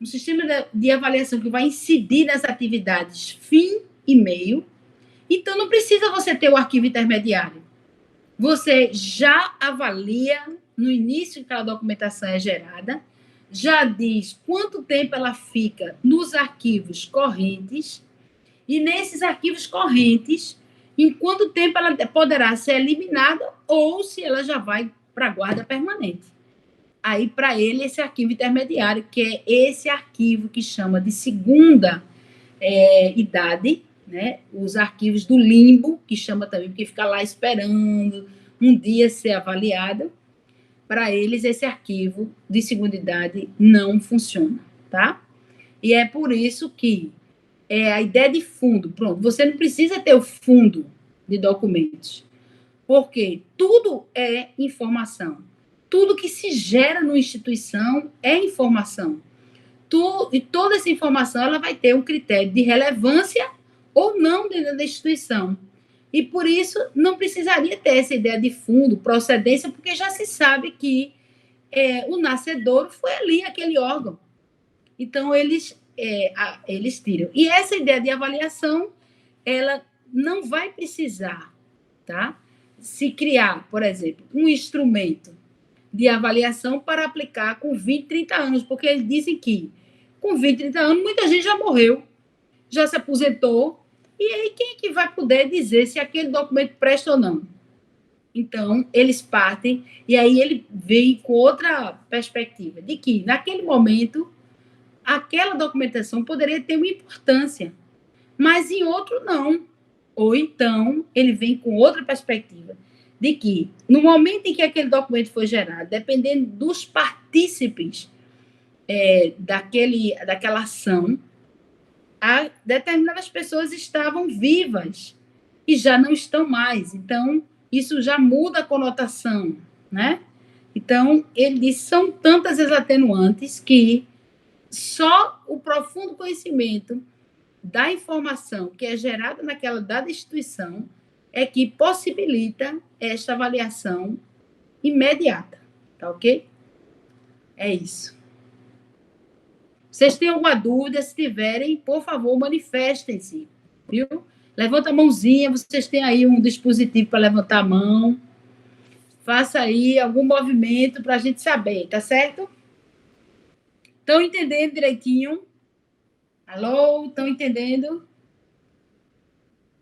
um sistema de avaliação que vai incidir nas atividades fim e meio, então não precisa você ter o arquivo intermediário. Você já avalia no início que aquela documentação é gerada, já diz quanto tempo ela fica nos arquivos correntes, e nesses arquivos correntes, em quanto tempo ela poderá ser eliminada ou se ela já vai para a guarda permanente. Aí, para ele, esse arquivo intermediário, que é esse arquivo que chama de segunda idade, né? Os arquivos do limbo, que chama também, porque fica lá esperando um dia ser avaliado. Para eles, esse arquivo de segunda idade não funciona, tá? E é por isso que a ideia de fundo, pronto, você não precisa ter o fundo de documentos. Porque tudo é informação. Tudo que se gera numa instituição é informação. E toda essa informação ela vai ter um critério de relevância ou não dentro da instituição. E, por isso, não precisaria ter essa ideia de fundo, procedência, porque já se sabe que o nascedouro foi ali, aquele órgão. Então, eles tiram. E essa ideia de avaliação, ela não vai precisar, tá? Se criar, por exemplo, um instrumento de avaliação para aplicar com 20, 30 anos, porque eles dizem que com 20, 30 anos, muita gente já morreu, já se aposentou, e aí quem é que vai poder dizer se aquele documento presta ou não? Então, eles partem, e aí ele vem com outra perspectiva, de que, naquele momento, aquela documentação poderia ter uma importância, mas em outro não. Ou então, ele vem com outra perspectiva, de que, no momento em que aquele documento foi gerado, dependendo dos partícipes daquela ação, determinadas pessoas estavam vivas e já não estão mais. Então, isso já muda a conotação, né? Então, ele diz, são tantas as atenuantes que só o profundo conhecimento da informação que é gerada naquela dada instituição é que possibilita esta avaliação imediata, tá ok? É isso. Vocês têm alguma dúvida? Se tiverem, por favor, manifestem-se, viu? Levanta a mãozinha, vocês têm aí um dispositivo para levantar a mão. Faça aí algum movimento para a gente saber, tá certo? Estão entendendo direitinho? Alô? Estão entendendo?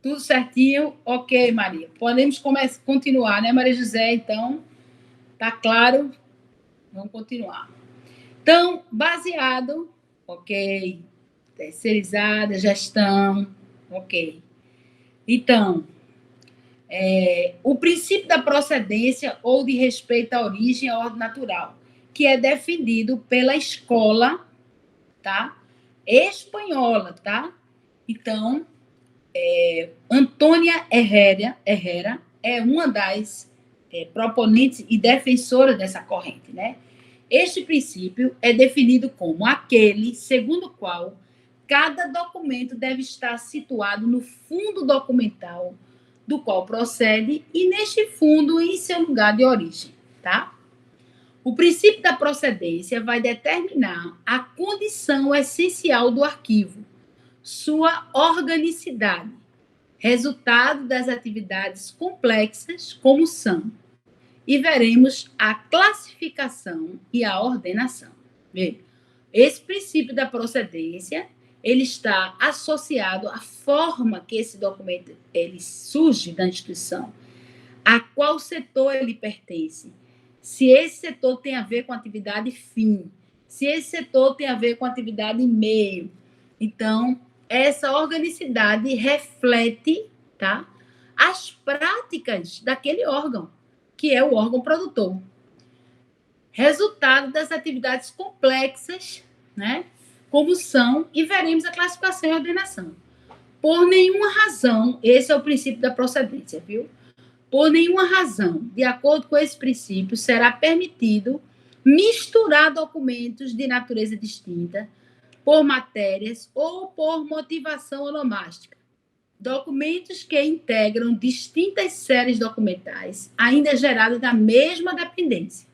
Tudo certinho? Ok, Maria. Podemos continuar, né, Maria José? Então, tá claro? Vamos continuar. Então, baseado, ok, terceirizada, gestão, ok. Então, o princípio da procedência ou de respeito à origem e à ordem natural, que é defendido pela escola, tá? Espanhola, tá? Então, Antônia Herrera é uma das proponentes e defensoras dessa corrente, né? Este princípio é definido como aquele segundo o qual cada documento deve estar situado no fundo documental do qual procede e neste fundo em seu lugar de origem, tá? O princípio da procedência vai determinar a condição essencial do arquivo, sua organicidade, resultado das atividades complexas como são, e veremos a classificação e a ordenação. Esse princípio da procedência, ele está associado à forma que esse documento ele surge da instituição, a qual setor ele pertence, se esse setor tem a ver com atividade fim, se esse setor tem a ver com atividade meio. Então, essa organicidade reflete, tá, as práticas daquele órgão, que é o órgão produtor. Resultado das atividades complexas, né, como são, e veremos a classificação e ordenação. Por nenhuma razão, esse é o princípio da procedência, viu? Por nenhuma razão, de acordo com esse princípio, será permitido misturar documentos de natureza distinta por matérias ou por motivação onomástica. Documentos que integram distintas séries documentais, ainda geradas da mesma dependência.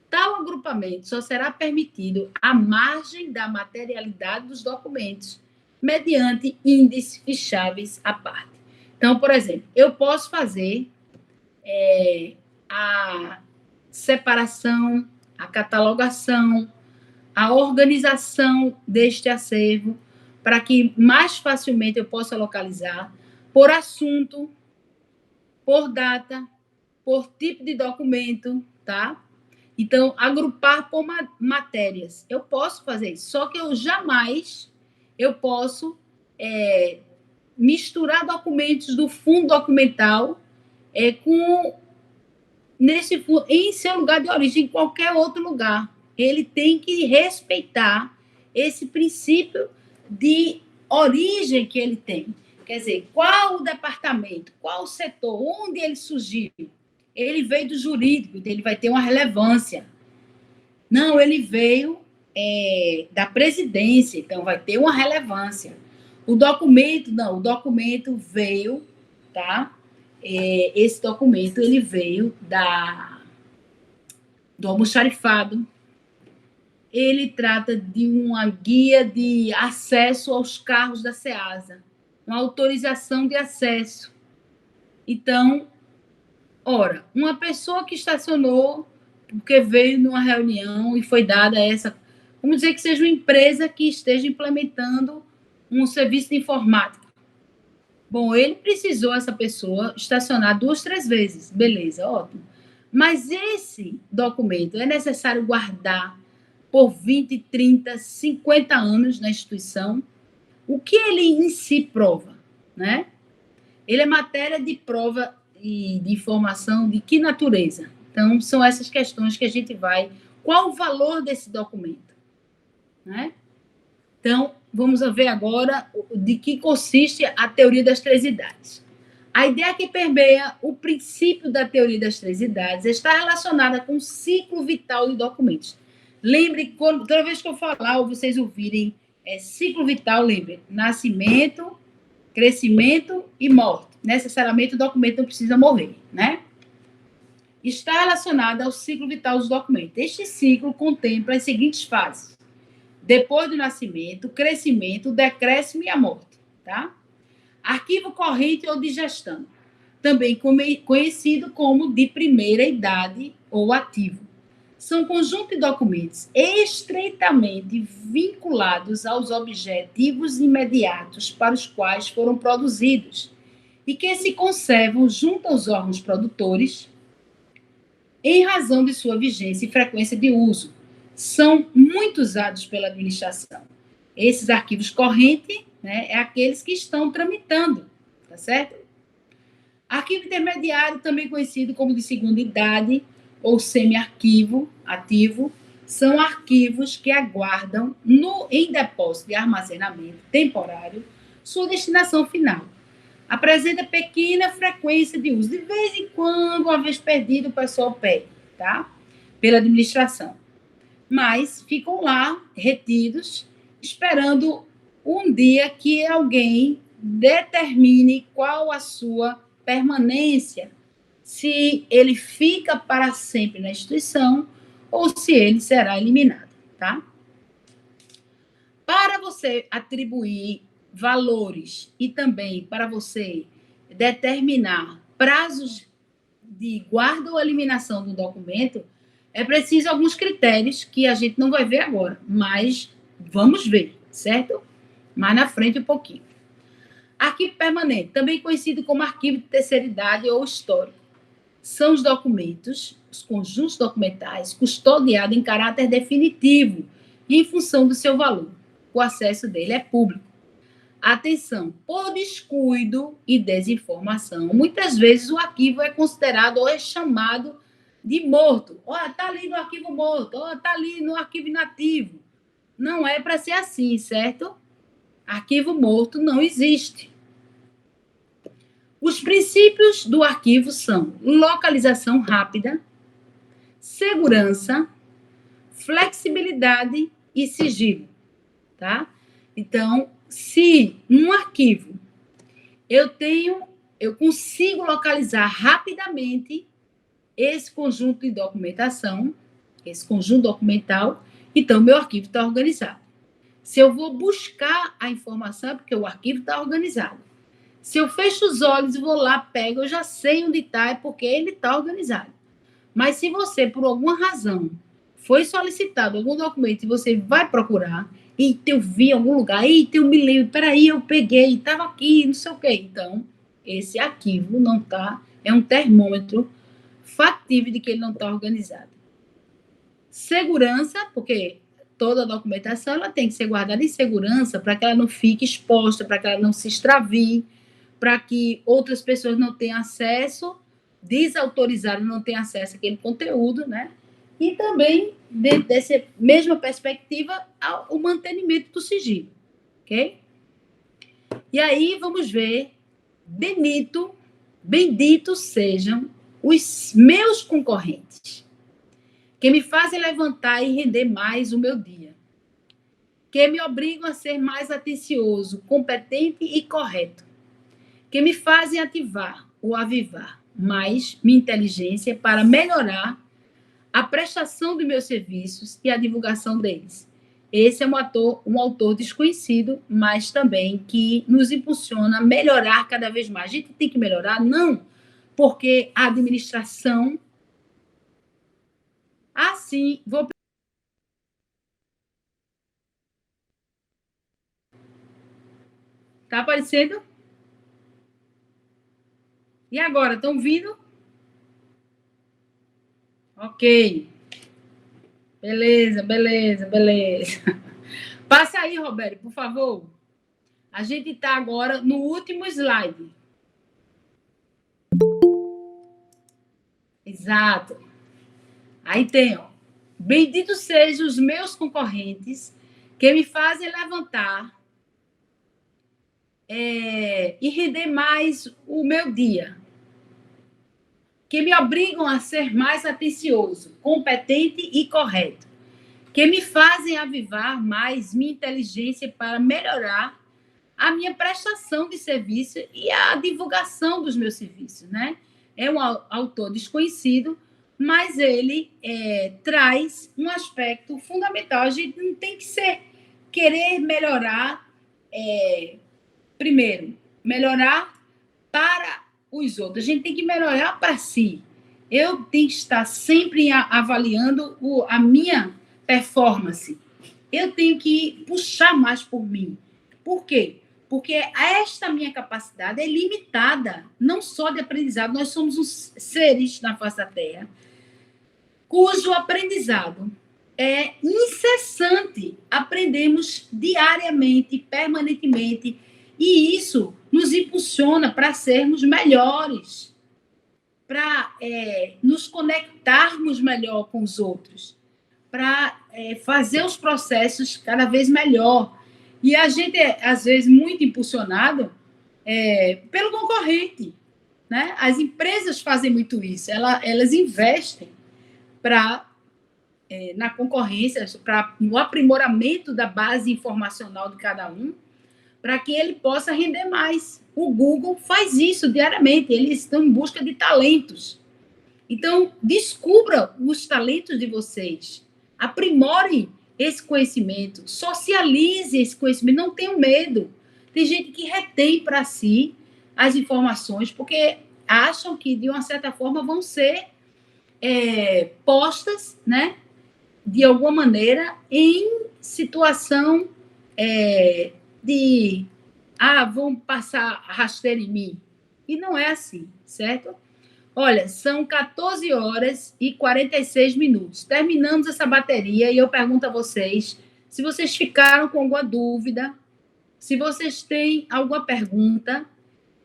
Tal agrupamento só será permitido à margem da materialidade dos documentos, mediante índices ficháveis à parte. Então, por exemplo, eu posso fazer a separação, a catalogação, a organização deste acervo, para que mais facilmente eu possa localizar por assunto, por data, por tipo de documento, tá? Então, agrupar por matérias. Eu posso fazer isso, só que eu jamais posso misturar documentos do fundo documental em seu lugar de origem, em qualquer outro lugar. Ele tem que respeitar esse princípio de origem que ele tem. Quer dizer, qual o departamento, qual o setor, onde ele surgiu? Ele veio do jurídico, então ele vai ter uma relevância. Não, ele veio da presidência, então vai ter uma relevância. O documento, não, o documento veio, tá? Esse documento, ele veio do almoxarifado. Ele trata de uma guia de acesso aos carros da SEASA, uma autorização de acesso. Então, ora, uma pessoa que estacionou porque veio numa reunião e foi dada essa, vamos dizer que seja uma empresa que esteja implementando um serviço de informática. Bom, ele precisou, essa pessoa, estacionar 2, 3 vezes. Beleza, ótimo. Mas esse documento é necessário guardar por 20, 30, 50 anos na instituição. O que ele em si prova, né? Ele é matéria de prova e de informação de que natureza? Então, são essas questões que a gente vai... Qual o valor desse documento? Né? Então, vamos ver agora de que consiste a teoria das 3 idades. A ideia que permeia o princípio da teoria das 3 idades está relacionada com o ciclo vital de documentos. Lembre, toda vez que eu falar ou vocês ouvirem ciclo vital, lembre, nascimento, crescimento e morte. Necessariamente o documento não precisa morrer, né? Está relacionada ao ciclo vital dos documentos. Este ciclo contempla as seguintes fases: depois do nascimento, o crescimento, o decréscimo e a morte, tá? Arquivo corrente ou de gestão, também conhecido como de primeira idade ou ativo. São conjunto de documentos estreitamente vinculados aos objetivos imediatos para os quais foram produzidos e que se conservam junto aos órgãos produtores em razão de sua vigência e frequência de uso. São muito usados pela administração. Esses arquivos correntes, né, é aqueles que estão tramitando, tá certo? Arquivo intermediário, também conhecido como de segunda idade ou semi-arquivo ativo, são arquivos que aguardam em depósito de armazenamento temporário sua destinação final. Apresenta pequena frequência de uso. De vez em quando, uma vez perdido, o pessoal pede, tá? Pela administração. Mas ficam lá, retidos, esperando um dia que alguém determine qual a sua permanência, se ele fica para sempre na instituição ou se ele será eliminado, tá? Para você atribuir valores e também para você determinar prazos de guarda ou eliminação do documento, é preciso alguns critérios que a gente não vai ver agora, mas vamos ver, certo? Mais na frente um pouquinho. Arquivo permanente, também conhecido como arquivo de terceira idade ou histórico. São os documentos, os conjuntos documentais custodiados em caráter definitivo em função do seu valor. O acesso dele é público. Atenção, por descuido e desinformação, muitas vezes o arquivo é considerado ou é chamado de morto. Olha, está ali no arquivo morto, olha, está ali no arquivo inativo. Não é para ser assim, certo? Arquivo morto não existe. Os princípios do arquivo são localização rápida, segurança, flexibilidade e sigilo, tá? Então, se num arquivo eu consigo localizar rapidamente esse conjunto de documentação, esse conjunto documental, então meu arquivo está organizado. Se eu vou buscar a informação, é porque o arquivo está organizado. Se eu fecho os olhos e vou lá, pego, eu já sei onde está, é porque ele está organizado. Mas se você, por alguma razão, foi solicitado algum documento e você vai procurar, e eu vi em algum lugar, eita, eu me lembro, peraí, eu peguei, estava aqui, não sei o quê. Então, esse arquivo não está, é um termômetro factível de que ele não está organizado. Segurança, porque toda a documentação ela tem que ser guardada em segurança para que ela não fique exposta, para que ela não se extravie, para que outras pessoas não tenham acesso, desautorizadas não tenham acesso àquele conteúdo, né? E também, dentro dessa mesma perspectiva, o mantenimento do sigilo, ok? E aí vamos ver, benditos sejam os meus concorrentes, que me fazem levantar e render mais o meu dia, que me obrigam a ser mais atencioso, competente e correto, que me fazem ativar ou avivar mais minha inteligência para melhorar a prestação dos meus serviços e a divulgação deles. Esse é um autor desconhecido, mas também que nos impulsiona a melhorar cada vez mais. A gente tem que melhorar, não porque a administração... Assim, vou... Tá aparecendo? E agora, estão vindo? Ok. Beleza, beleza, beleza. Passa aí, Roberto, por favor. A gente está agora no último slide. Exato. Aí tem, ó. Benditos sejam os meus concorrentes que me fazem levantar e render mais o meu dia, que me obrigam a ser mais atencioso, competente e correto, que me fazem avivar mais minha inteligência para melhorar a minha prestação de serviço e a divulgação dos meus serviços, né? É um autor desconhecido, mas ele traz um aspecto fundamental. A gente não tem que querer melhorar, primeiro, melhorar para os outros. A gente tem que melhorar para si. Eu tenho que estar sempre avaliando a minha performance. Eu tenho que puxar mais por mim. Por quê? Porque esta minha capacidade é limitada, não só de aprendizado. Nós somos os seres na face da Terra, cujo aprendizado é incessante. Aprendemos diariamente, permanentemente, e isso nos impulsiona para sermos melhores, para nos conectarmos melhor com os outros, para fazer os processos cada vez melhor. E a gente é, às vezes, muito impulsionado pelo concorrente, né? As empresas fazem muito isso, elas investem na concorrência, no aprimoramento da base informacional de cada um, para que ele possa render mais. O Google faz isso diariamente, eles estão em busca de talentos. Então, descubra os talentos de vocês, aprimore esse conhecimento, socialize esse conhecimento, não tenham medo. Tem gente que retém para si as informações porque acham que, de uma certa forma, vão ser postas, né, de alguma maneira, em situação de vão passar rasteiro em mim. E não é assim, certo? Olha, são 14 horas e 46 minutos. Terminamos essa bateria e eu pergunto a vocês se vocês ficaram com alguma dúvida, se vocês têm alguma pergunta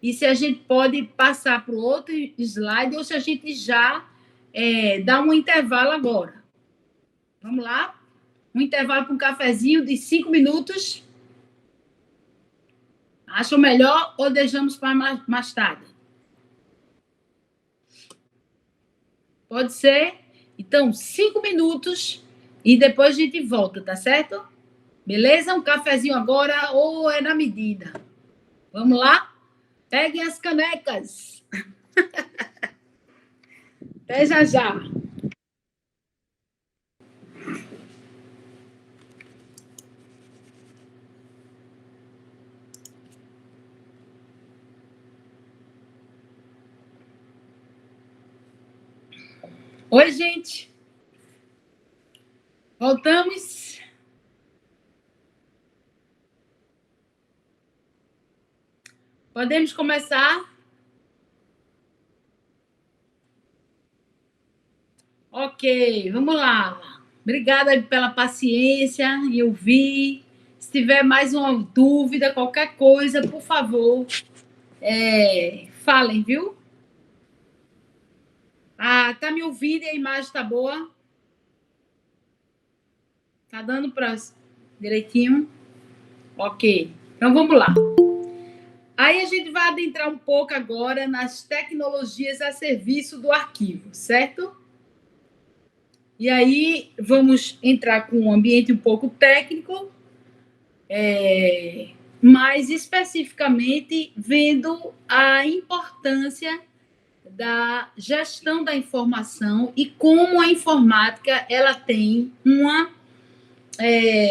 e se a gente pode passar para o outro slide ou se a gente já dá um intervalo agora. Vamos lá? Um intervalo para um cafezinho de 5 minutos. Acham melhor ou deixamos para mais tarde? Pode ser? Então, 5 minutos e depois a gente volta, tá certo? Beleza? Um cafezinho agora ou é na medida? Vamos lá? Peguem as canecas. Até já já. Oi, gente. Voltamos. Podemos começar? Ok, vamos lá. Obrigada pela paciência em ouvir. Se tiver mais uma dúvida, qualquer coisa, por favor, falem, viu? Tá me ouvindo e a imagem tá boa? Tá dando para direitinho? Ok. Então, vamos lá. Aí a gente vai adentrar um pouco agora nas tecnologias a serviço do arquivo, certo? E aí vamos entrar com um ambiente um pouco técnico, mais especificamente vendo a importância da gestão da informação e como a informática ela tem uma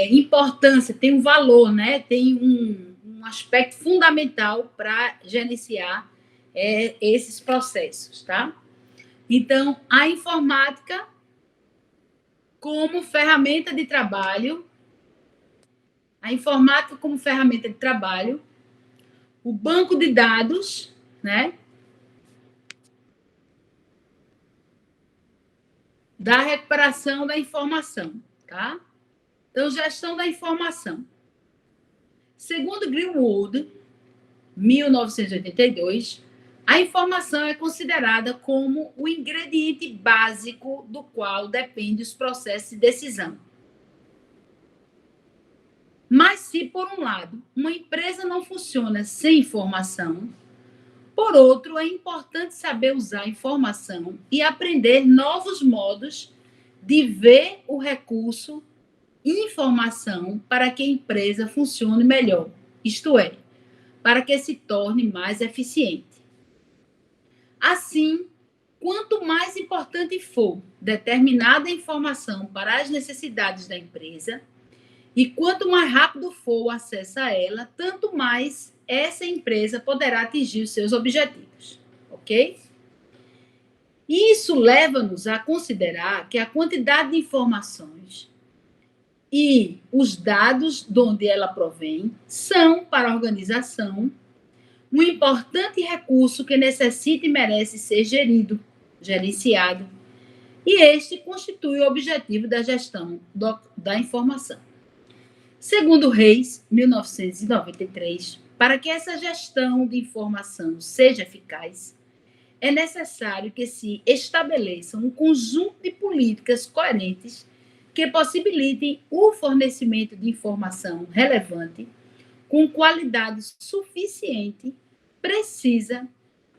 importância, tem um valor, né? Tem um aspecto fundamental para gerenciar esses processos, tá? Então, a informática como ferramenta de trabalho, o banco de dados, né? Da recuperação da informação, tá? Então, gestão da informação. Segundo Greenwood, 1982, a informação é considerada como o ingrediente básico do qual dependem os processos de decisão. Mas se, por um lado, uma empresa não funciona sem informação, por outro, é importante saber usar a informação e aprender novos modos de ver o recurso informação para que a empresa funcione melhor, isto é, para que se torne mais eficiente. Assim, quanto mais importante for determinada informação para as necessidades da empresa, e quanto mais rápido for o acesso a ela, tanto mais essa empresa poderá atingir os seus objetivos, ok? Isso leva-nos a considerar que a quantidade de informações e os dados de onde ela provém são, para a organização, um importante recurso que necessita e merece ser gerenciado, e este constitui o objetivo da gestão da informação. Segundo Reis, 1993, para que essa gestão de informação seja eficaz, é necessário que se estabeleçam um conjunto de políticas coerentes que possibilitem o fornecimento de informação relevante, com qualidade suficiente, precisa,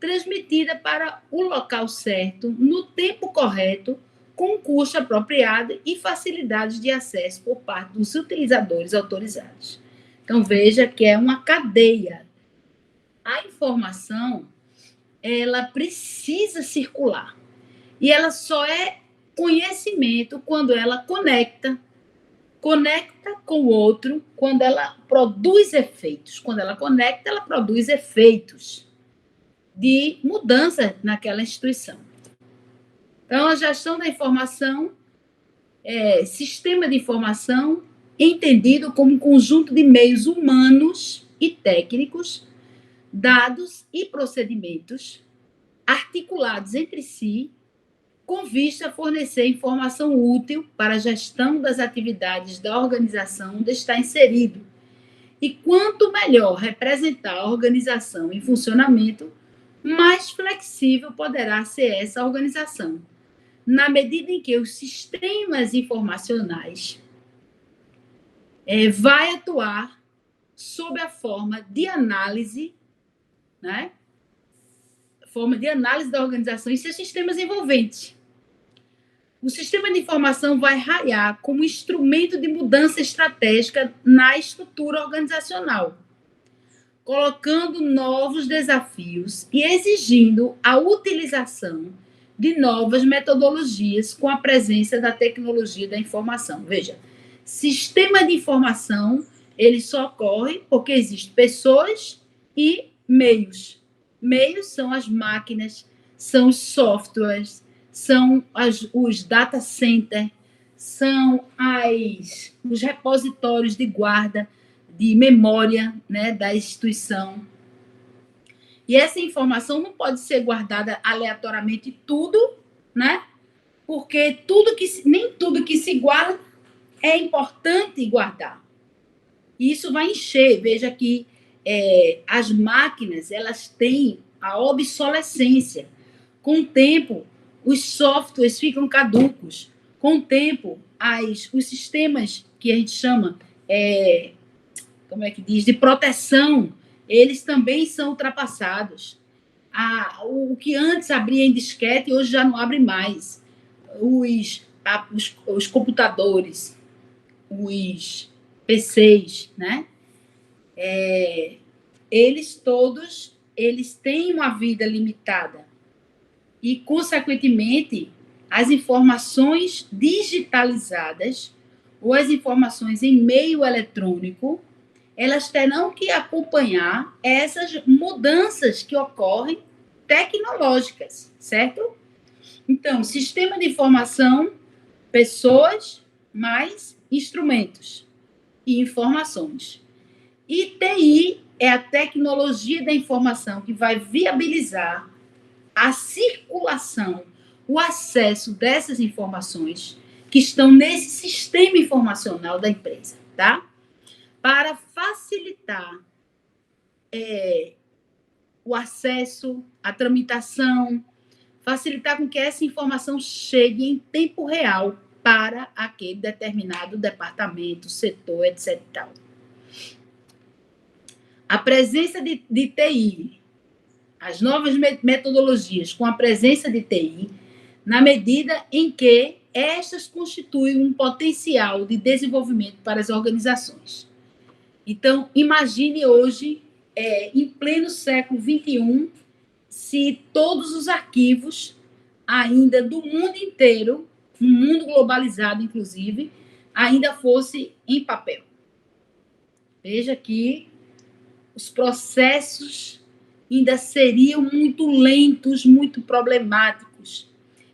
transmitida para o local certo, no tempo correto, com custo apropriado e facilidades de acesso por parte dos utilizadores autorizados. Então, veja que é uma cadeia. A informação, ela precisa circular. E ela só é conhecimento quando ela conecta com o outro, quando ela produz efeitos. Quando ela conecta, ela produz efeitos de mudança naquela instituição. Então, a gestão da informação é sistema de informação entendido como um conjunto de meios humanos e técnicos, dados e procedimentos articulados entre si, com vista a fornecer informação útil para a gestão das atividades da organização onde está inserido. E quanto melhor representar a organização em funcionamento, mais flexível poderá ser essa organização, na medida em que os sistemas informacionais vai atuar sob a forma de análise, né? Forma de análise da organização e seus sistemas envolventes. O sistema de informação vai raiar como instrumento de mudança estratégica na estrutura organizacional, colocando novos desafios e exigindo a utilização de novas metodologias com a presença da tecnologia da informação. Veja, sistema de informação, ele só ocorre porque existem pessoas e meios. Meios são as máquinas, são os softwares, são os data centers, são os repositórios de guarda, de memória, né, da instituição. E essa informação não pode ser guardada aleatoriamente tudo, né? Porque nem tudo que se guarda é importante guardar. E isso vai encher. Veja que as máquinas, elas têm a obsolescência. Com o tempo, os softwares ficam caducos. Com o tempo, os sistemas que a gente chama, como é que diz, de proteção, eles também são ultrapassados. O que antes abria em disquete, hoje já não abre mais. Os computadores, os PCs, né? Eles têm uma vida limitada e, consequentemente, as informações digitalizadas ou as informações em meio eletrônico, elas terão que acompanhar essas mudanças que ocorrem tecnológicas, certo? Então, sistema de informação, pessoas, mais instrumentos e informações. E TI é a tecnologia da informação que vai viabilizar a circulação, o acesso dessas informações que estão nesse sistema informacional da empresa, tá? Para facilitar o acesso, a tramitação, facilitar com que essa informação chegue em tempo real para aquele determinado departamento, setor, etc. A presença de TI, as novas metodologias com a presença de TI, na medida em que estas constituem um potencial de desenvolvimento para as organizações. Então, imagine hoje, em pleno século XXI, se todos os arquivos, ainda do mundo inteiro, no mundo globalizado, inclusive, ainda fosse em papel. Veja que os processos ainda seriam muito lentos, muito problemáticos.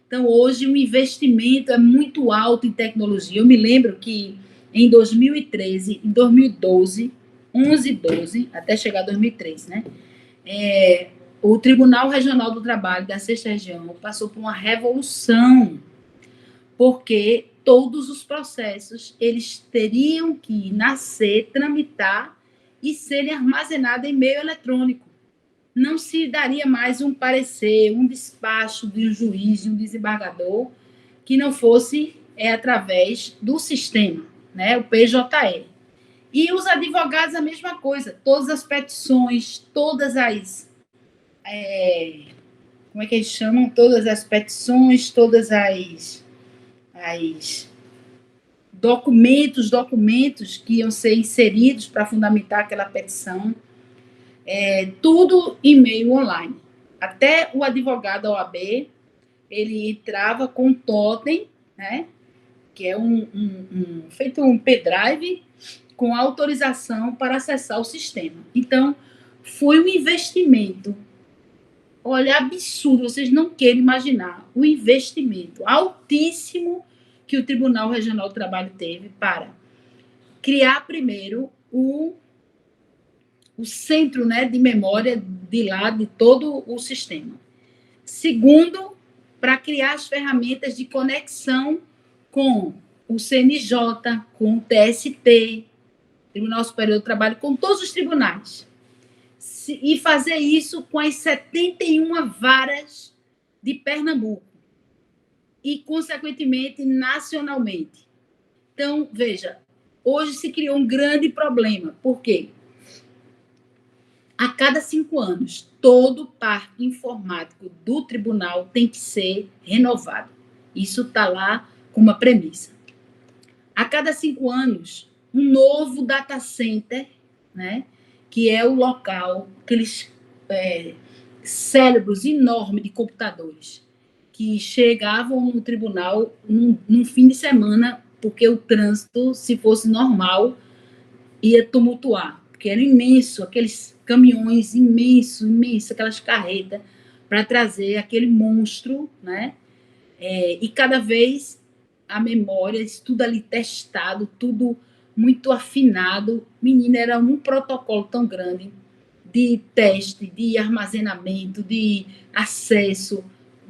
Então, hoje, o investimento é muito alto em tecnologia. Eu me lembro que em 2013, em 2012, 11, 12, até chegar a 2013, né? O Tribunal Regional do Trabalho da Sexta Região passou por uma revolução, porque todos os processos eles teriam que nascer, tramitar e serem armazenados em meio eletrônico. Não se daria mais um parecer, um despacho de um juiz, de um desembargador, que não fosse através do sistema, né, o PJE. E os advogados, a mesma coisa, todas as petições, todas as... como é que eles chamam? Todas as petições, todas as documentos que iam ser inseridos para fundamentar aquela petição, tudo em meio online. Até o advogado da OAB, ele entrava com um totem, né, que é feito um pendrive com autorização para acessar o sistema. Então, foi um investimento, olha, absurdo, vocês não querem imaginar o investimento altíssimo que o Tribunal Regional do Trabalho teve para criar, primeiro, o centro, né, de memória de todo o sistema. Segundo, para criar as ferramentas de conexão com o CNJ, com o TST, Tribunal Superior do Trabalho, com todos os tribunais. E fazer isso com as 71 varas de Pernambuco. E, consequentemente, nacionalmente. Então, veja, hoje se criou um grande problema. Por quê? A cada 5 anos, todo o parque informático do tribunal tem que ser renovado. Isso está lá como uma premissa. A cada 5 anos, um novo data center, né, que é o local, aqueles cérebros enormes de computadores, que chegavam no tribunal num fim de semana, porque o trânsito, se fosse normal, ia tumultuar, porque era imenso, aqueles caminhões imensos, aquelas carretas, para trazer aquele monstro, né? E cada vez a memória, tudo ali testado, tudo muito afinado. Menina, era um protocolo tão grande de teste, de armazenamento, de acesso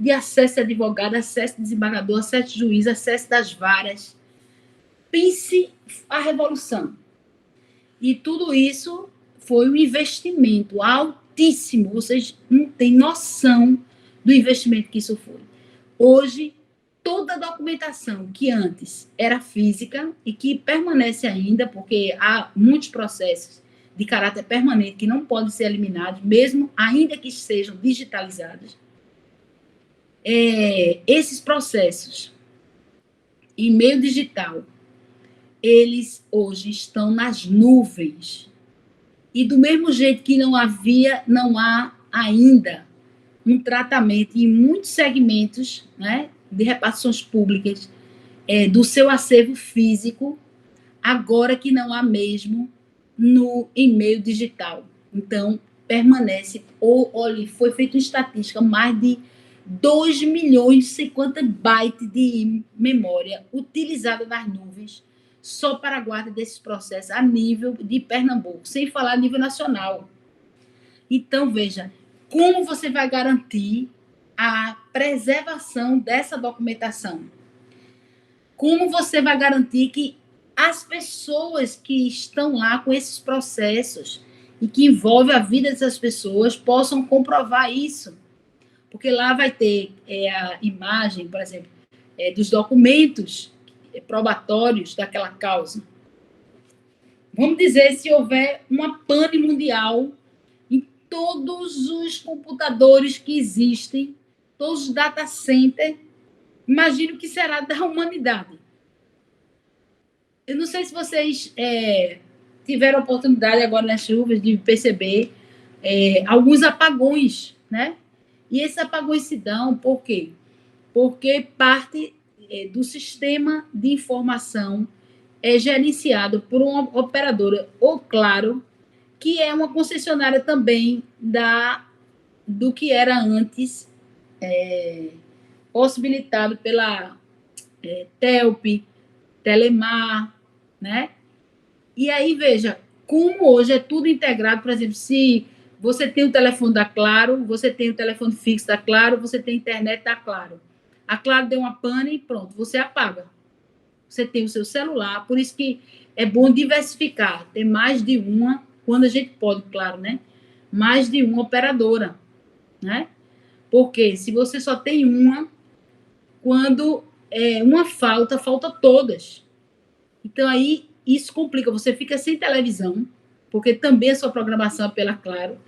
a advogado, acesso a desembargador, acesso a juiz, acesso das varas. Pense a revolução. E tudo isso foi um investimento altíssimo. Vocês não têm noção do investimento que isso foi. Hoje, toda a documentação que antes era física e que permanece ainda, porque há muitos processos de caráter permanente, que não podem ser eliminados, mesmo ainda que sejam digitalizados. Esses processos em meio digital, eles hoje estão nas nuvens. E do mesmo jeito que não há ainda um tratamento em muitos segmentos, né, de repartições públicas do seu acervo físico, agora que não há mesmo em meio digital. Então, permanece, olha, foi feita uma estatística, mais de 2.050 bytes de memória utilizada nas nuvens só para a guarda desses processos a nível de Pernambuco, sem falar a nível nacional. Então, veja, como você vai garantir a preservação dessa documentação? Como você vai garantir que as pessoas que estão lá com esses processos e que envolvem a vida dessas pessoas possam comprovar isso? Porque lá vai ter a imagem, por exemplo, dos documentos probatórios daquela causa. Vamos dizer, se houver uma pane mundial em todos os computadores que existem, todos os data centers, imagine o que será da humanidade. Eu não sei se vocês tiveram a oportunidade agora nas chuvas de perceber alguns apagões, né? E esses apagões se dão por quê? Porque parte do sistema de informação é gerenciado por uma operadora, ou Claro, que é uma concessionária também do que era antes possibilitado pela Telp, Telemar, né? E aí, veja, como hoje é tudo integrado, por exemplo, se você tem o telefone da Claro, você tem o telefone fixo da Claro, você tem a internet da Claro. A Claro deu uma pane e pronto, você apaga. Você tem o seu celular, por isso que é bom diversificar, ter mais de uma, quando a gente pode, claro, né? Mais de uma operadora, né? Porque se você só tem uma, quando uma falta todas. Então, aí, isso complica. Você fica sem televisão, porque também a sua programação é pela Claro.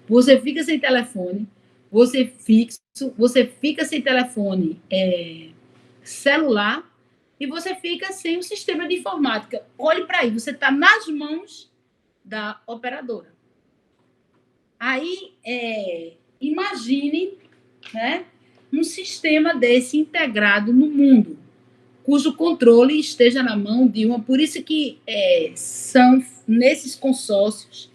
Você fica sem telefone, você fica sem telefone celular e você fica sem o sistema de informática. Olhe para aí, você está nas mãos da operadora. Aí, imagine, né, um sistema desse integrado no mundo, cujo controle esteja na mão de uma. Por isso que são nesses consórcios,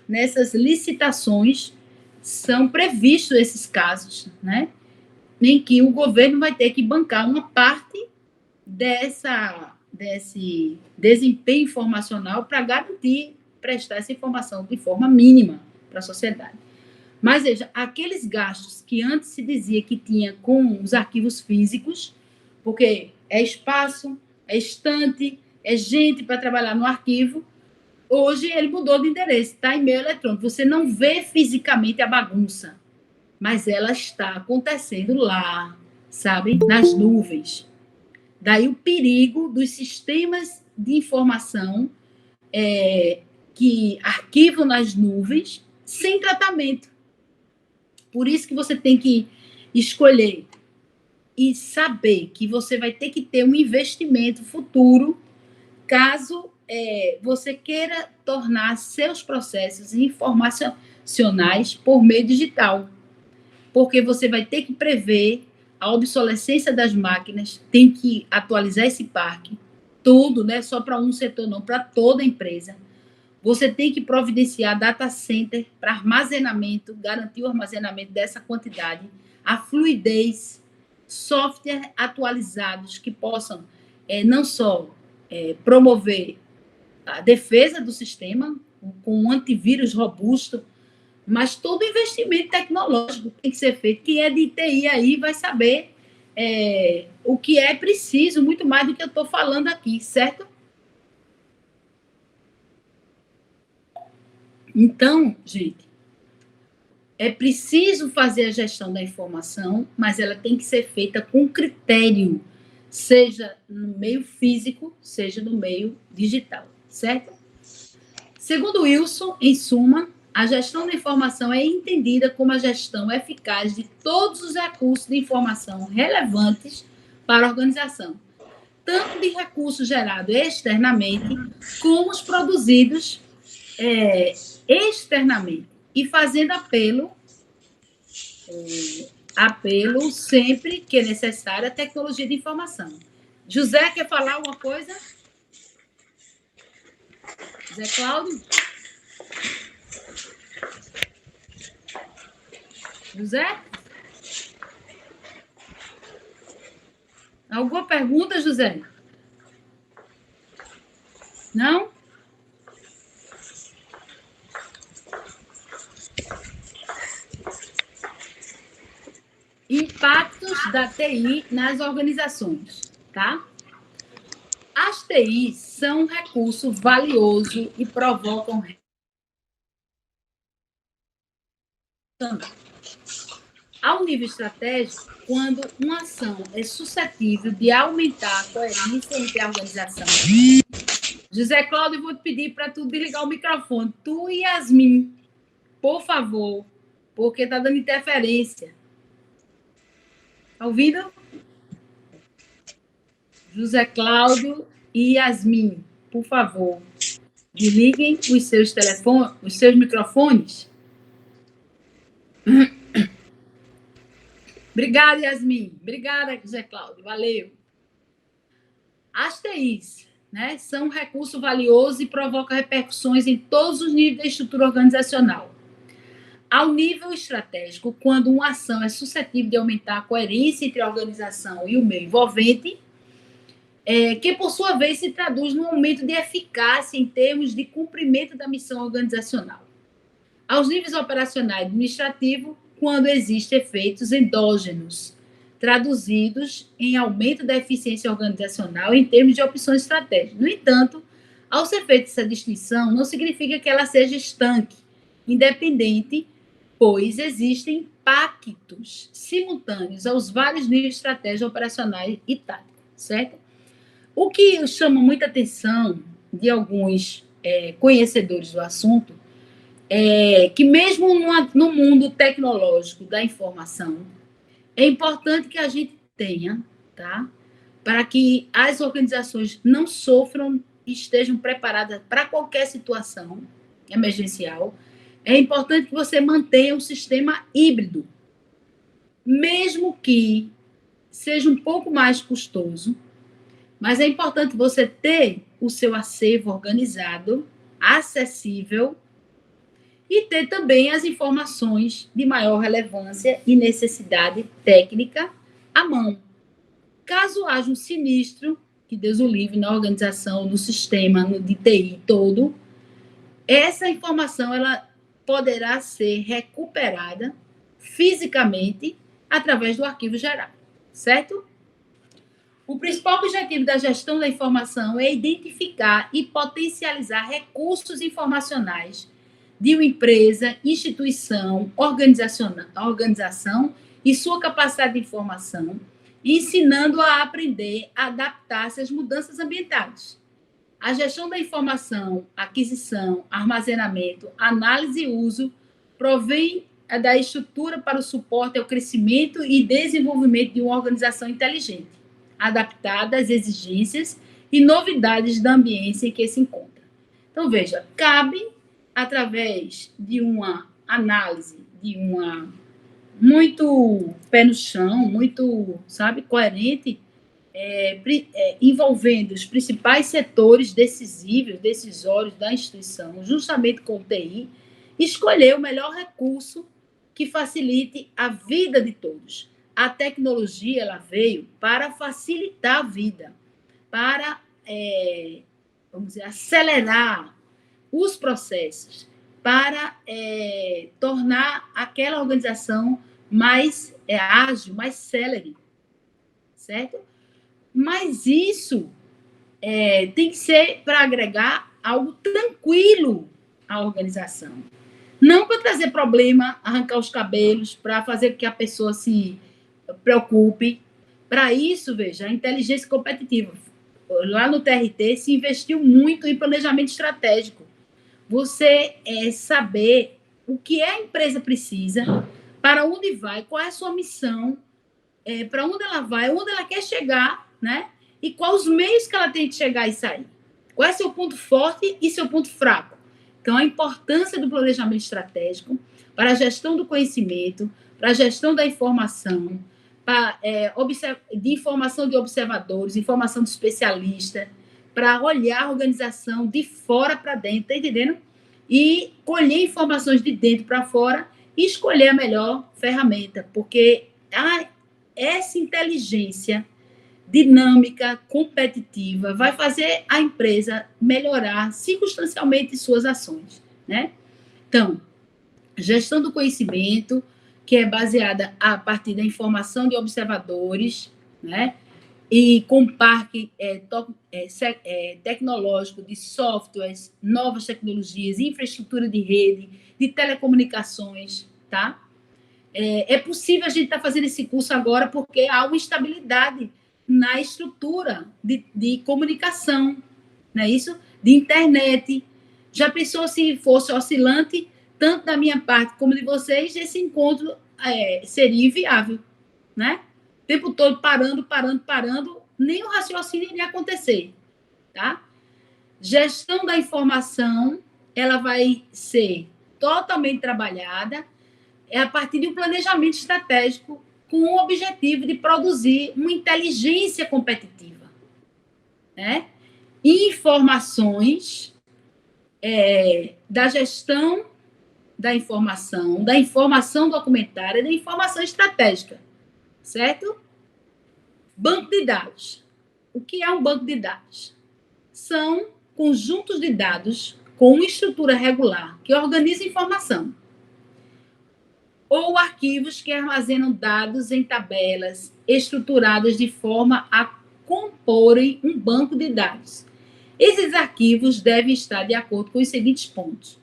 nessas licitações, são previstos esses casos, né, em que o governo vai ter que bancar uma parte desse desempenho informacional para garantir prestar essa informação de forma mínima para a sociedade. Mas, veja, aqueles gastos que antes se dizia que tinha com os arquivos físicos, porque é espaço, é estante, é gente para trabalhar no arquivo, hoje ele mudou de endereço, está em meio eletrônico. Você não vê fisicamente a bagunça, mas ela está acontecendo lá, sabe? Nas nuvens. Daí o perigo dos sistemas de informação que arquivam nas nuvens sem tratamento. Por isso que você tem que escolher e saber que você vai ter que ter um investimento futuro caso você queira tornar seus processos informacionais por meio digital. Porque você vai ter que prever a obsolescência das máquinas, tem que atualizar esse parque, tudo, não é só para um setor, não, para toda a empresa. Você tem que providenciar data center para armazenamento, garantir o armazenamento dessa quantidade, a fluidez, software atualizados que possam não só promover a defesa do sistema, com um antivírus robusto, mas todo investimento tecnológico tem que ser feito. Quem é de TI aí vai saber o que é preciso, muito mais do que eu estou falando aqui, certo? Então, gente, é preciso fazer a gestão da informação, mas ela tem que ser feita com critério, seja no meio físico, seja no meio digital, certo? Segundo Wilson, em suma, a gestão da informação é entendida como a gestão eficaz de todos os recursos de informação relevantes para a organização, tanto de recursos gerados externamente, como os produzidos externamente, e fazendo apelo sempre que é necessário à tecnologia de informação. José, quer falar alguma coisa? José Cláudio? José? Alguma pergunta, José? Não? Impactos da TI nas organizações, tá? As TIs são um recurso valioso e provocam ao nível estratégico, quando uma ação é suscetível de aumentar a coerência entre a organização. José Cláudio, eu vou te pedir para tu desligar o microfone. Tu e Yasmin, por favor, porque está dando interferência. Está ouvindo? José Cláudio e Yasmin, por favor, desliguem os seus telefones, os seus microfones. Obrigada, Yasmin. Obrigada, José Cláudio. Valeu. As TIs, né, são um recurso valioso e provocam repercussões em todos os níveis da estrutura organizacional. Ao nível estratégico, quando uma ação é suscetível de aumentar a coerência entre a organização e o meio envolvente, que, por sua vez, se traduz num aumento de eficácia em termos de cumprimento da missão organizacional. Aos níveis operacional e administrativo, quando existem efeitos endógenos, traduzidos em aumento da eficiência organizacional em termos de opções estratégicas. No entanto, ao ser feita essa distinção, não significa que ela seja estanque, independente, pois existem impactos simultâneos aos vários níveis de estratégia operacional e tática, certo? O que chama muita atenção de alguns conhecedores do assunto é que mesmo no mundo tecnológico da informação, é importante que a gente tenha, tá? Para que as organizações não sofram e estejam preparadas para qualquer situação emergencial. É importante que você mantenha um sistema híbrido, mesmo que seja um pouco mais custoso, mas é importante você ter o seu acervo organizado, acessível, e ter também as informações de maior relevância e necessidade técnica à mão. Caso haja um sinistro, que Deus o livre, na organização, no sistema, no de TI todo, essa informação ela poderá ser recuperada fisicamente através do arquivo geral, certo? O principal objetivo da gestão da informação é identificar e potencializar recursos informacionais de uma empresa, instituição, organização e sua capacidade de informação, ensinando a aprender a adaptar-se às mudanças ambientais. A gestão da informação, aquisição, armazenamento, análise e uso provém da estrutura para o suporte ao crescimento e desenvolvimento de uma organização inteligente, adaptada às exigências e novidades da ambiência em que se encontra. Então, veja, cabe, através de uma análise, de uma muito pé no chão, muito, sabe, coerente, envolvendo os principais setores decisórios da instituição, justamente com o TI, escolher o melhor recurso que facilite a vida de todos. A tecnologia ela veio para facilitar a vida, para vamos dizer, acelerar os processos, para tornar aquela organização mais ágil, mais célere, certo? Mas isso tem que ser para agregar algo tranquilo à organização. Não para trazer problema, arrancar os cabelos, para fazer com que a pessoa se preocupe. Para isso, veja, a inteligência competitiva. Lá no TRT se investiu muito em planejamento estratégico. você saber o que a empresa precisa, para onde vai, qual é a sua missão, para onde ela vai, onde ela quer chegar, né? E quais os meios que ela tem de chegar e sair. Qual é seu ponto forte e seu ponto fraco. Então, a importância do planejamento estratégico para a gestão do conhecimento, para a gestão da informação, para, de informação de observadores, informação de especialista, para olhar a organização de fora para dentro, tá entendendo? E colher informações de dentro para fora e escolher a melhor ferramenta, porque essa inteligência dinâmica, competitiva, vai fazer a empresa melhorar circunstancialmente suas ações, né? Então, gestão do conhecimento, que é baseada a partir da informação de observadores, né? E com parque tecnológico de softwares, novas tecnologias, infraestrutura de rede, de telecomunicações, tá? É possível a gente estar fazendo esse curso agora porque há uma estabilidade na estrutura de comunicação, não é isso? De internet. Já pensou se fosse oscilante, tanto da minha parte como de vocês, esse encontro seria inviável, né? O tempo todo parando, nem o raciocínio iria acontecer, tá? Gestão da informação, ela vai ser totalmente trabalhada a partir de um planejamento estratégico com o objetivo de produzir uma inteligência competitiva, né? Informações da gestão da informação documentária, da informação estratégica, certo? Banco de dados. O que é um banco de dados? São conjuntos de dados com uma estrutura regular que organiza informação, ou arquivos que armazenam dados em tabelas estruturadas de forma a comporem um banco de dados. Esses arquivos devem estar de acordo com os seguintes pontos.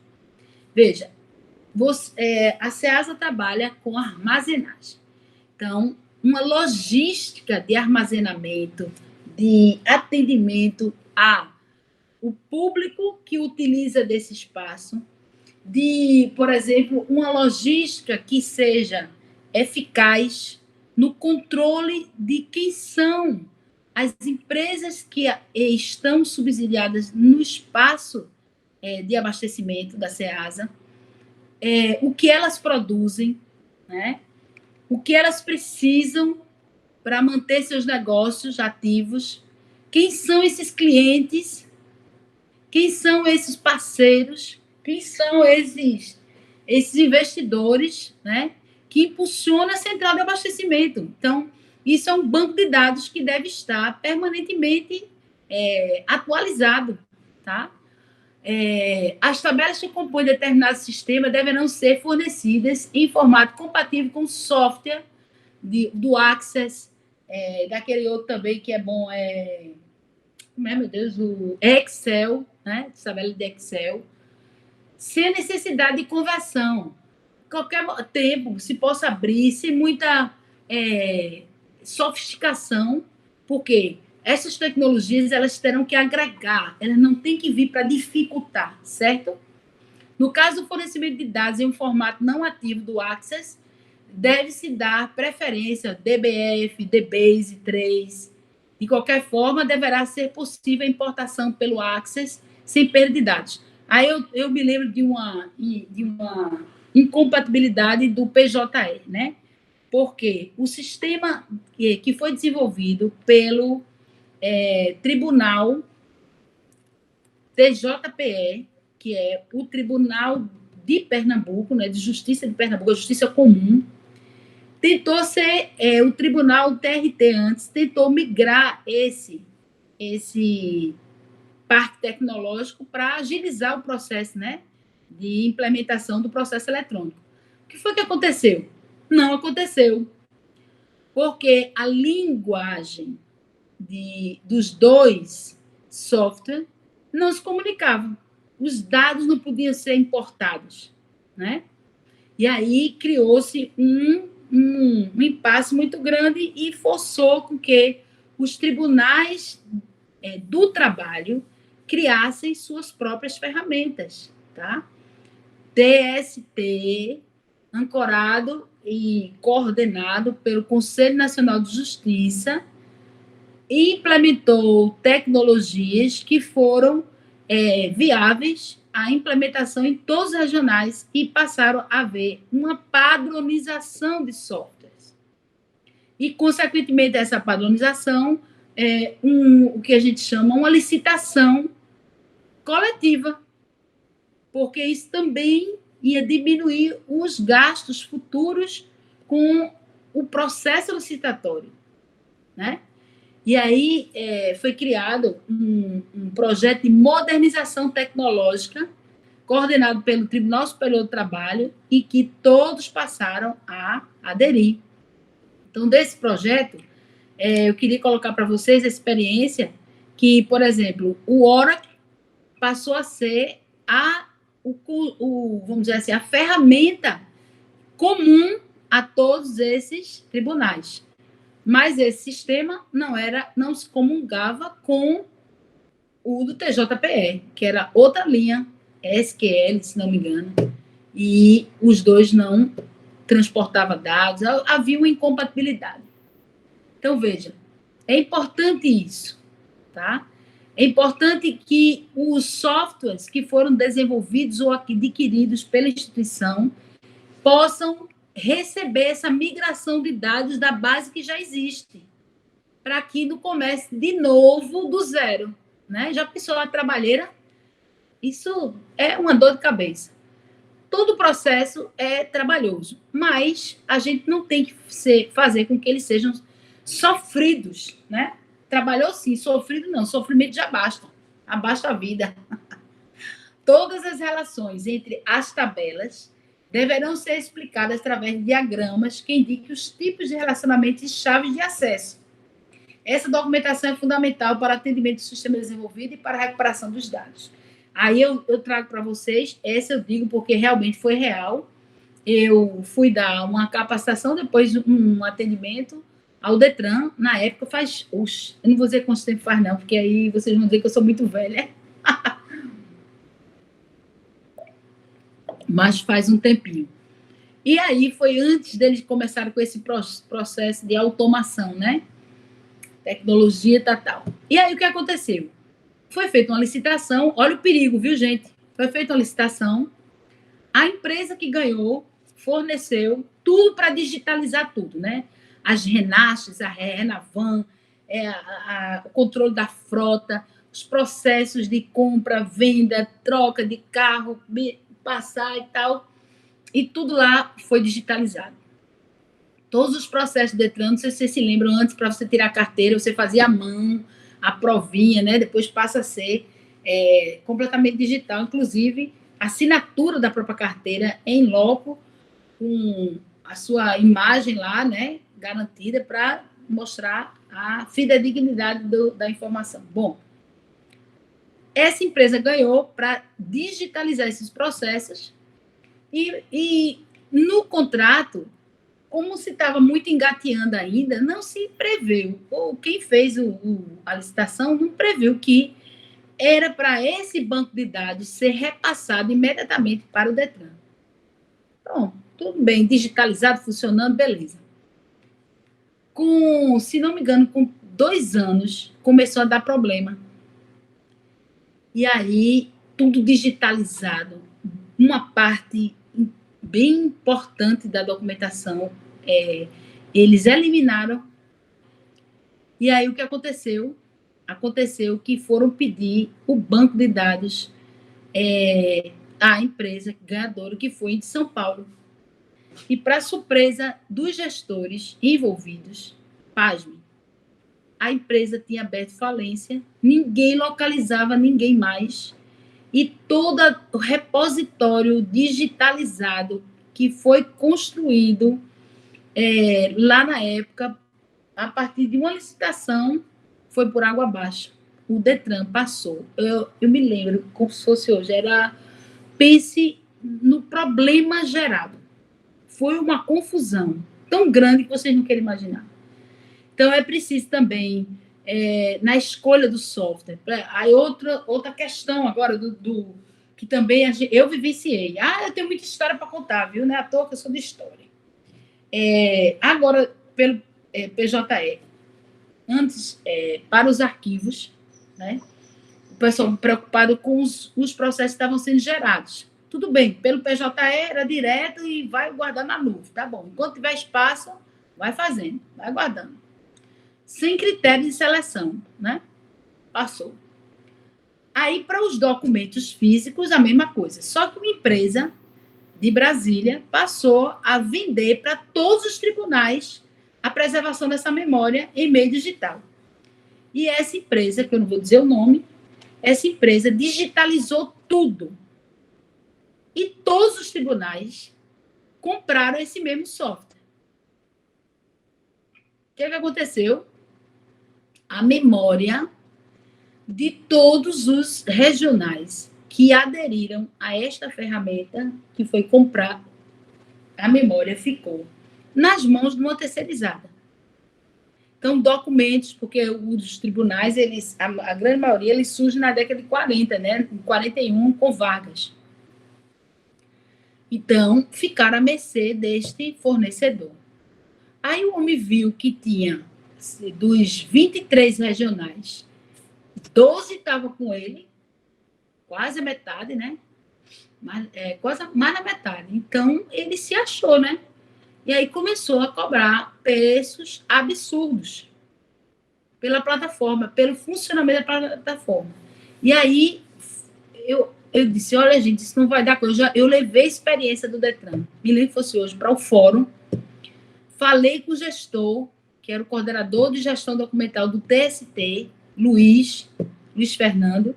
Veja, a SEASA trabalha com armazenagem. Então, uma logística de armazenamento, de atendimento ao público que utiliza desse espaço, de, por exemplo, uma logística que seja eficaz no controle de quem são as empresas que estão subsidiadas no espaço de abastecimento da SEASA, o que elas produzem, né? O que elas precisam para manter seus negócios ativos, quem são esses clientes, quem são esses parceiros, quem são esses investidores, né, que impulsionam a central de abastecimento. Então, isso é um banco de dados que deve estar permanentemente atualizado, tá? As tabelas que compõem determinado sistema deverão ser fornecidas em formato compatível com o software do Access, daquele outro também que é bom, como é, meu Deus, o Excel, né? Tabela de Excel, sem necessidade de conversão. Qualquer tempo se possa abrir, sem muita sofisticação, porque essas tecnologias elas terão que agregar, elas não têm que vir para dificultar, certo? No caso do fornecimento de dados em um formato não ativo do Access, deve-se dar preferência DBF, DBase 3. De qualquer forma, deverá ser possível a importação pelo Access sem perda de dados. Aí eu me lembro de uma incompatibilidade do PJE, né? Porque o sistema que foi desenvolvido pelo Tribunal TJPE, que é o Tribunal de Pernambuco, né, de Justiça de Pernambuco, a Justiça Comum, tentou ser o Tribunal TRT antes, tentou migrar esse parque tecnológico para agilizar o processo, né, de implementação do processo eletrônico. O que foi que aconteceu? Não aconteceu, porque a linguagem dos dois softwares não se comunicavam. Os dados não podiam ser importados, né? E aí criou-se um impasse muito grande e forçou com que os tribunais do trabalho criassem suas próprias ferramentas, tá? TST, ancorado e coordenado pelo Conselho Nacional de Justiça, implementou tecnologias que foram viáveis à implementação em todos os regionais e passaram a haver uma padronização de softwares. E, consequentemente, essa padronização o que a gente chama uma licitação coletiva, porque isso também ia diminuir os gastos futuros com o processo licitatório, né? E aí foi criado um projeto de modernização tecnológica coordenado pelo Tribunal Superior do Trabalho e que todos passaram a aderir. Então, desse projeto, eu queria colocar para vocês a experiência que, por exemplo, o Oracle passou a ser vamos dizer assim, a ferramenta comum a todos esses tribunais. Mas esse sistema não se comungava com o do TJPE, que era outra linha, SQL, se não me engano, e os dois não transportavam dados, havia uma incompatibilidade. Então, veja, é importante isso, tá? É importante que os softwares que foram desenvolvidos ou adquiridos pela instituição possam receber essa migração de dados da base que já existe, para que não comece de novo do zero, né? Já pensou a trabalheira? Isso é uma dor de cabeça. Todo processo é trabalhoso, mas a gente não tem que fazer com que eles sejam sofridos, né? Trabalhou sim, sofrido não, sofrimento já basta, abasta a vida. Todas as relações entre as tabelas deverão ser explicadas através de diagramas que indiquem os tipos de relacionamento e chaves de acesso. Essa documentação é fundamental para o atendimento do sistema desenvolvido e para a recuperação dos dados. Aí eu trago para vocês, essa eu digo porque realmente foi real. Eu fui dar uma capacitação depois de um atendimento ao Detran, na época eu não vou dizer quanto tempo faz não, porque aí vocês vão dizer que eu sou muito velha. Mas faz um tempinho. E aí foi antes deles começarem com esse processo de automação, né? Tecnologia e tal. E aí o que aconteceu? Foi feita uma licitação, olha o perigo, viu, gente? Foi feita uma licitação, a empresa que ganhou forneceu tudo para digitalizar tudo, né? As Renastes, a Renavan, o controle da frota, os processos de compra, venda, troca de carro, passar e tal, e tudo lá foi digitalizado. Todos os processos de Detran, não sei se vocês se lembram, antes, para você tirar a carteira, você fazia à mão, a provinha, né? Depois passa a ser completamente digital, inclusive a assinatura da própria carteira em loco, com a sua imagem lá, né? Garantida para mostrar a fidedignidade da informação. Bom, essa empresa ganhou para digitalizar esses processos e no contrato, como se estava muito engateando ainda, não se previu, ou quem fez a licitação não previu que era para esse banco de dados ser repassado imediatamente para o Detran. Pronto, tudo bem, digitalizado, funcionando, beleza. Se não me engano, com 2 anos, começou a dar problema. E aí, tudo digitalizado. Uma parte bem importante da documentação, eles eliminaram. E aí, o que aconteceu? Aconteceu que foram pedir o banco de dados à empresa ganhadora, que foi de São Paulo. E, para surpresa dos gestores envolvidos, pasme, a empresa tinha aberto falência, ninguém localizava ninguém mais, e todo o repositório digitalizado que foi construído lá na época, a partir de uma licitação, foi por água abaixo. O Detran passou. Eu me lembro, como se fosse hoje, pense no problema gerado. Foi uma confusão tão grande que vocês não querem imaginar. Então, é preciso também, na escolha do software. Aí, outra questão agora que também eu vivenciei. Eu tenho muita história para contar, viu? Não é à toa que eu sou de história. Agora, pelo PJE, antes, para os arquivos, né? O pessoal preocupado com os processos que estavam sendo gerados. Tudo bem, pelo PJE era direto e vai guardar na nuvem, tá bom. Enquanto tiver espaço, vai fazendo, vai guardando. Sem critério de seleção, né? Passou. Aí, para os documentos físicos, a mesma coisa. Só que uma empresa de Brasília passou a vender para todos os tribunais a preservação dessa memória em meio digital. E essa empresa, que eu não vou dizer o nome, essa empresa digitalizou tudo. E todos os tribunais compraram esse mesmo software. O que aconteceu? A memória de todos os regionais que aderiram a esta ferramenta que foi comprar, a memória ficou nas mãos de uma terceirizada. Então, documentos, porque os tribunais, a grande maioria, eles surgem na década de 40, né? Em 41, com Vargas. Então, ficaram à mercê deste fornecedor. Aí o homem viu que tinha, dos 23 regionais, 12 estavam com ele, quase a metade, né? Quase mais da metade. Então, ele se achou, né? E aí começou a cobrar preços absurdos pela plataforma, pelo funcionamento da plataforma. E aí, eu disse, olha, gente, isso não vai dar coisa. Eu levei a experiência do Detran, me lembro que fosse hoje, para o fórum, falei com o gestor, que era o coordenador de gestão documental do TST, Luiz Fernando,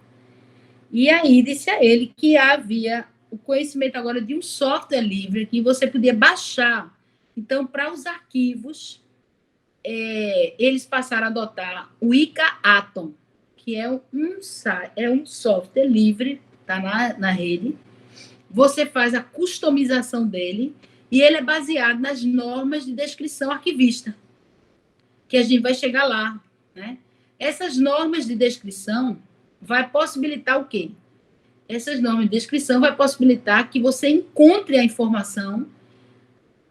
e aí disse a ele que havia o conhecimento agora de um software livre que você podia baixar. Então, para os arquivos, eles passaram a adotar o ICA Atom, que é um software livre, está na rede. Você faz a customização dele e ele é baseado nas normas de descrição arquivista, que a gente vai chegar lá, né? Essas normas de descrição vai possibilitar o quê? Essas normas de descrição vai possibilitar que você encontre a informação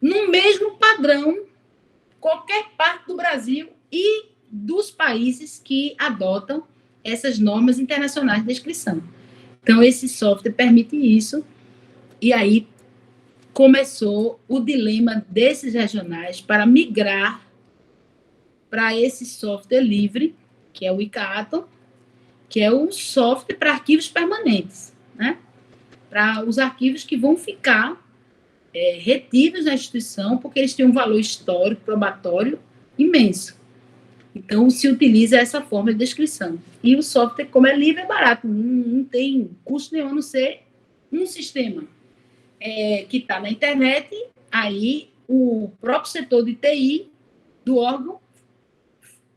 no mesmo padrão, qualquer parte do Brasil e dos países que adotam essas normas internacionais de descrição. Então, esse software permite isso, e aí começou o dilema desses regionais para migrar para esse software livre, que é o ICA-Atom, que é um software para arquivos permanentes, né? Para os arquivos que vão ficar retidos na instituição, porque eles têm um valor histórico, probatório imenso. Então, se utiliza essa forma de descrição. E o software, como é livre, é barato, não tem custo nenhum, a não ser um sistema que está na internet, aí o próprio setor de TI do órgão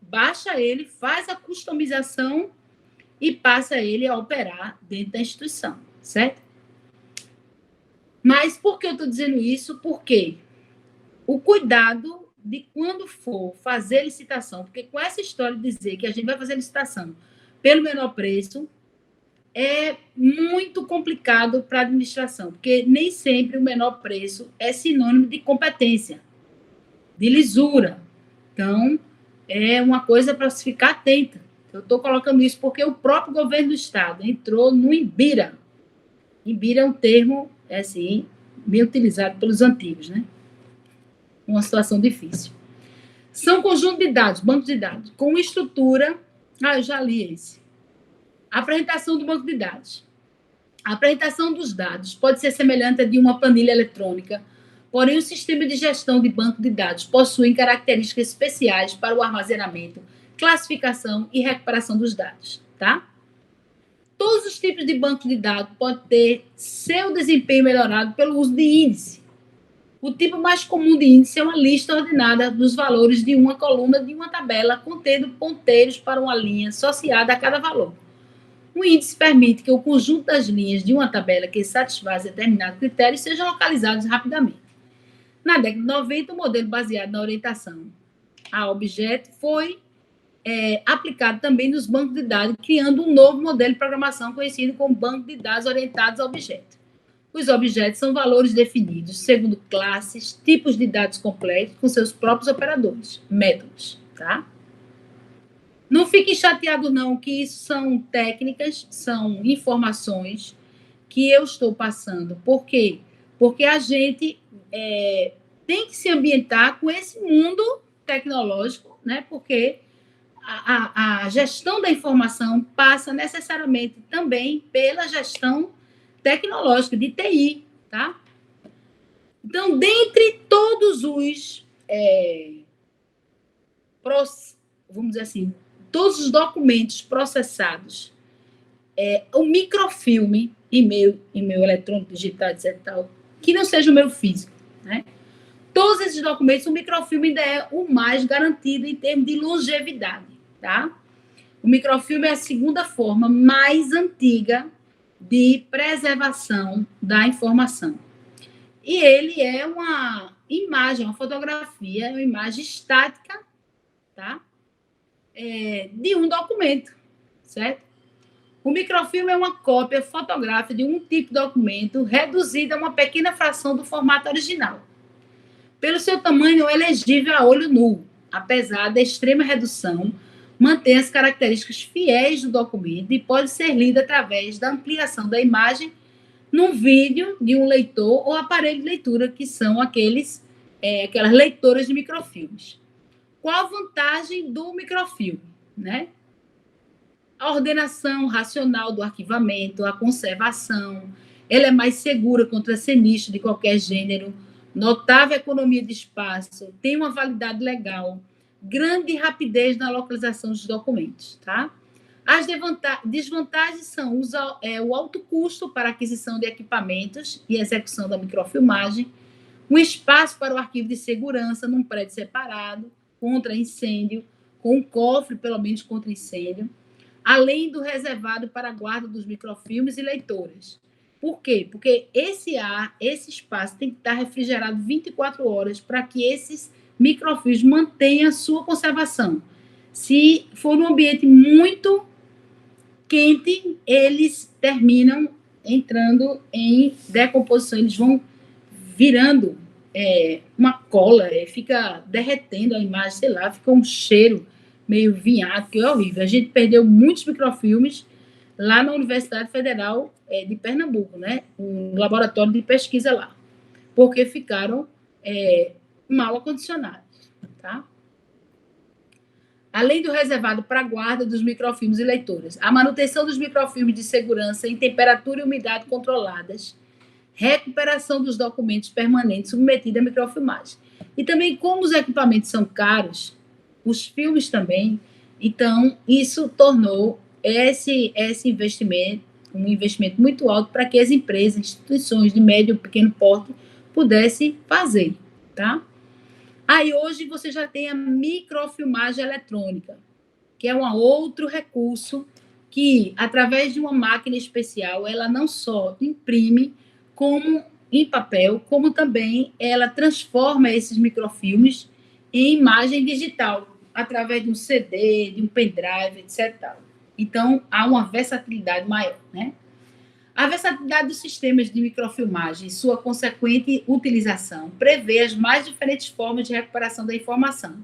baixa ele, faz a customização e passa ele a operar dentro da instituição, certo? Mas por que eu estou dizendo isso? Porque o cuidado de quando for fazer licitação, porque com essa história de dizer que a gente vai fazer licitação pelo menor preço, é muito complicado para a administração, porque nem sempre o menor preço é sinônimo de competência, de lisura. Então, é uma coisa para se ficar atenta. Eu estou colocando isso porque o próprio governo do Estado entrou no IBIRA. IBIRA é um termo, assim, bem utilizado pelos antigos, né? Uma situação difícil. São conjunto de dados, banco de dados, com estrutura... eu já li esse. Apresentação do banco de dados. A apresentação dos dados pode ser semelhante a de uma planilha eletrônica, porém o sistema de gestão de banco de dados possui características especiais para o armazenamento, classificação e recuperação dos dados, tá? Todos os tipos de banco de dados podem ter seu desempenho melhorado pelo uso de índice. O tipo mais comum de índice é uma lista ordenada dos valores de uma coluna de uma tabela, contendo ponteiros para uma linha associada a cada valor. O índice permite que o conjunto das linhas de uma tabela que satisfaz determinado critério sejam localizados rapidamente. Na década de 90, o modelo baseado na orientação a objeto foi aplicado também nos bancos de dados, criando um novo modelo de programação conhecido como banco de dados orientados a objetos. Os objetos são valores definidos segundo classes, tipos de dados complexos, com seus próprios operadores, métodos, tá? Não fiquem chateados, não, que isso são técnicas, são informações que eu estou passando. Por quê? Porque a gente tem que se ambientar com esse mundo tecnológico, né? Porque a gestão da informação passa necessariamente também pela gestão tecnológica, de TI, tá? Então, dentre todos os, vamos dizer assim, todos os documentos processados, o microfilme, e-mail eletrônico, digital, etc., tal, que não seja o meu físico, né? Todos esses documentos, o microfilme ainda é o mais garantido em termos de longevidade, tá? O microfilme é a segunda forma mais antiga de preservação da informação. E ele é uma imagem, uma fotografia, uma imagem estática, tá? De um documento, certo? O microfilme é uma cópia fotográfica de um tipo de documento reduzida a uma pequena fração do formato original. Pelo seu tamanho, é elegível a olho nu, apesar da extrema redução, mantém as características fiéis do documento e pode ser lido através da ampliação da imagem num vídeo de um leitor ou aparelho de leitura, que são aquelas leitoras de microfilmes. Qual a vantagem do microfilme, né? A ordenação racional do arquivamento, a conservação, ela é mais segura contra sinistro de qualquer gênero, notável economia de espaço, tem uma validade legal, grande rapidez na localização dos documentos, tá? As desvantagens são o alto custo para aquisição de equipamentos e execução da microfilmagem, um espaço para o arquivo de segurança num prédio separado, contra incêndio, com um cofre, pelo menos, contra incêndio, além do reservado para a guarda dos microfilmes e leitoras. Por quê? Porque esse espaço tem que estar refrigerado 24 horas para que esses microfilmes mantenham a sua conservação. Se for um ambiente muito quente, eles terminam entrando em decomposição, eles vão virando uma cola, fica derretendo a imagem, sei lá, fica um cheiro meio vinhado, que é horrível. A gente perdeu muitos microfilmes lá na Universidade Federal de Pernambuco, né? Um laboratório de pesquisa lá, porque ficaram mal acondicionados, tá? Além do reservado para a guarda dos microfilmes e leitoras, a manutenção dos microfilmes de segurança em temperatura e umidade controladas, recuperação dos documentos permanentes submetidos à microfilmagem. E também, como os equipamentos são caros, os filmes também, então, isso tornou esse investimento um investimento muito alto para que as empresas, instituições de médio e pequeno porte pudessem fazer, tá? Aí, hoje, você já tem a microfilmagem eletrônica, que é um outro recurso que, através de uma máquina especial, ela não só imprime como em papel, como também ela transforma esses microfilmes em imagem digital, através de um CD, de um pendrive, etc. Então, há uma versatilidade maior, né? A versatilidade dos sistemas de microfilmagem e sua consequente utilização prevê as mais diferentes formas de recuperação da informação,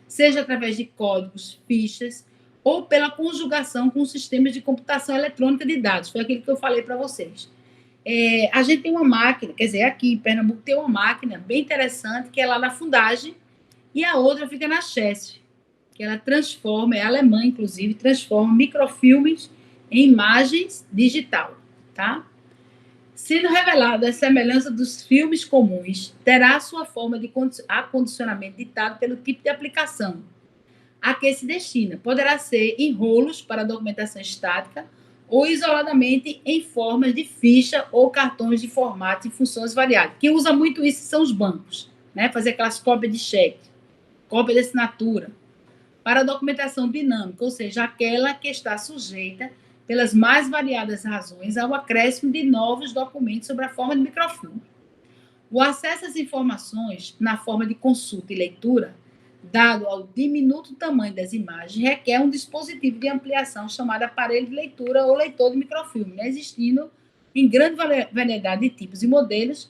seja através de códigos, fichas, ou pela conjugação com sistemas de computação eletrônica de dados. Foi aquilo que eu falei para vocês. A gente tem uma máquina, quer dizer, aqui em Pernambuco tem uma máquina bem interessante, que é lá na Fundagem, e a outra fica na Chesf, que ela transforma, é alemã, inclusive, transforma microfilmes em imagens digital, tá? Sendo revelada a semelhança dos filmes comuns, terá sua forma de acondicionamento ditado pelo tipo de aplicação a que se destina. Poderá ser em rolos para documentação estática ou isoladamente em formas de ficha ou cartões de formato e funções variadas. Quem usa muito isso são os bancos, né? Fazer aquelas cópias de cheque, cópia de assinatura, para documentação dinâmica, ou seja, aquela que está sujeita, pelas mais variadas razões, ao acréscimo de novos documentos sobre a forma de microfilme. O acesso às informações, na forma de consulta e leitura, dado ao diminuto tamanho das imagens, requer um dispositivo de ampliação chamado aparelho de leitura ou leitor de microfilme, né? Existindo em grande variedade de tipos e modelos,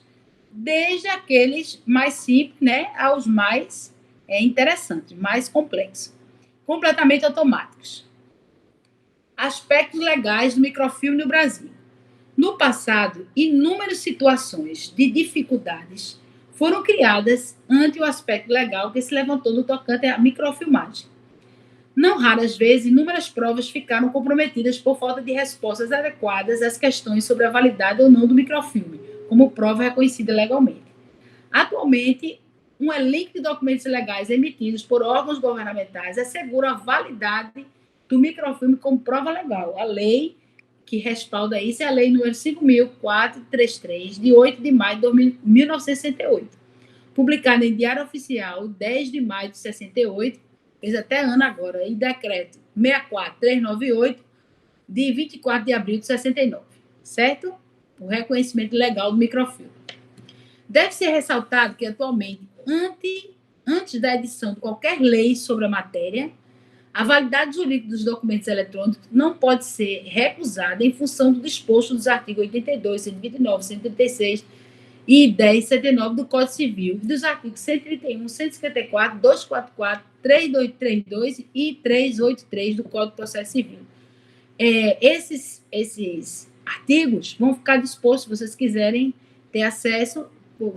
desde aqueles mais simples, né, aos mais interessantes, mais complexos, completamente automáticos. Aspectos legais do microfilme no Brasil. No passado, inúmeras situações de dificuldades foram criadas ante o aspecto legal que se levantou no tocante à microfilmagem. Não raras vezes, inúmeras provas ficaram comprometidas por falta de respostas adequadas às questões sobre a validade ou não do microfilme, como prova reconhecida legalmente. Atualmente, um elenco de documentos legais emitidos por órgãos governamentais assegura a validade do microfilme como prova legal. A lei que respalda isso é a Lei número 5.433, de 8 de maio de 1968, publicada em Diário Oficial, 10 de maio de 68, fez até ano agora, e Decreto 64398, de 24 de abril de 69, certo? O reconhecimento legal do microfilme. Deve ser ressaltado que, atualmente, antes da edição de qualquer lei sobre a matéria, a validade jurídica dos documentos eletrônicos não pode ser recusada em função do disposto dos artigos 82, 129, 136 e 1079 do Código Civil, e dos artigos 131, 154, 244, 3232 e 383 do Código de Processo Civil. Esses artigos vão ficar dispostos, se vocês quiserem ter acesso,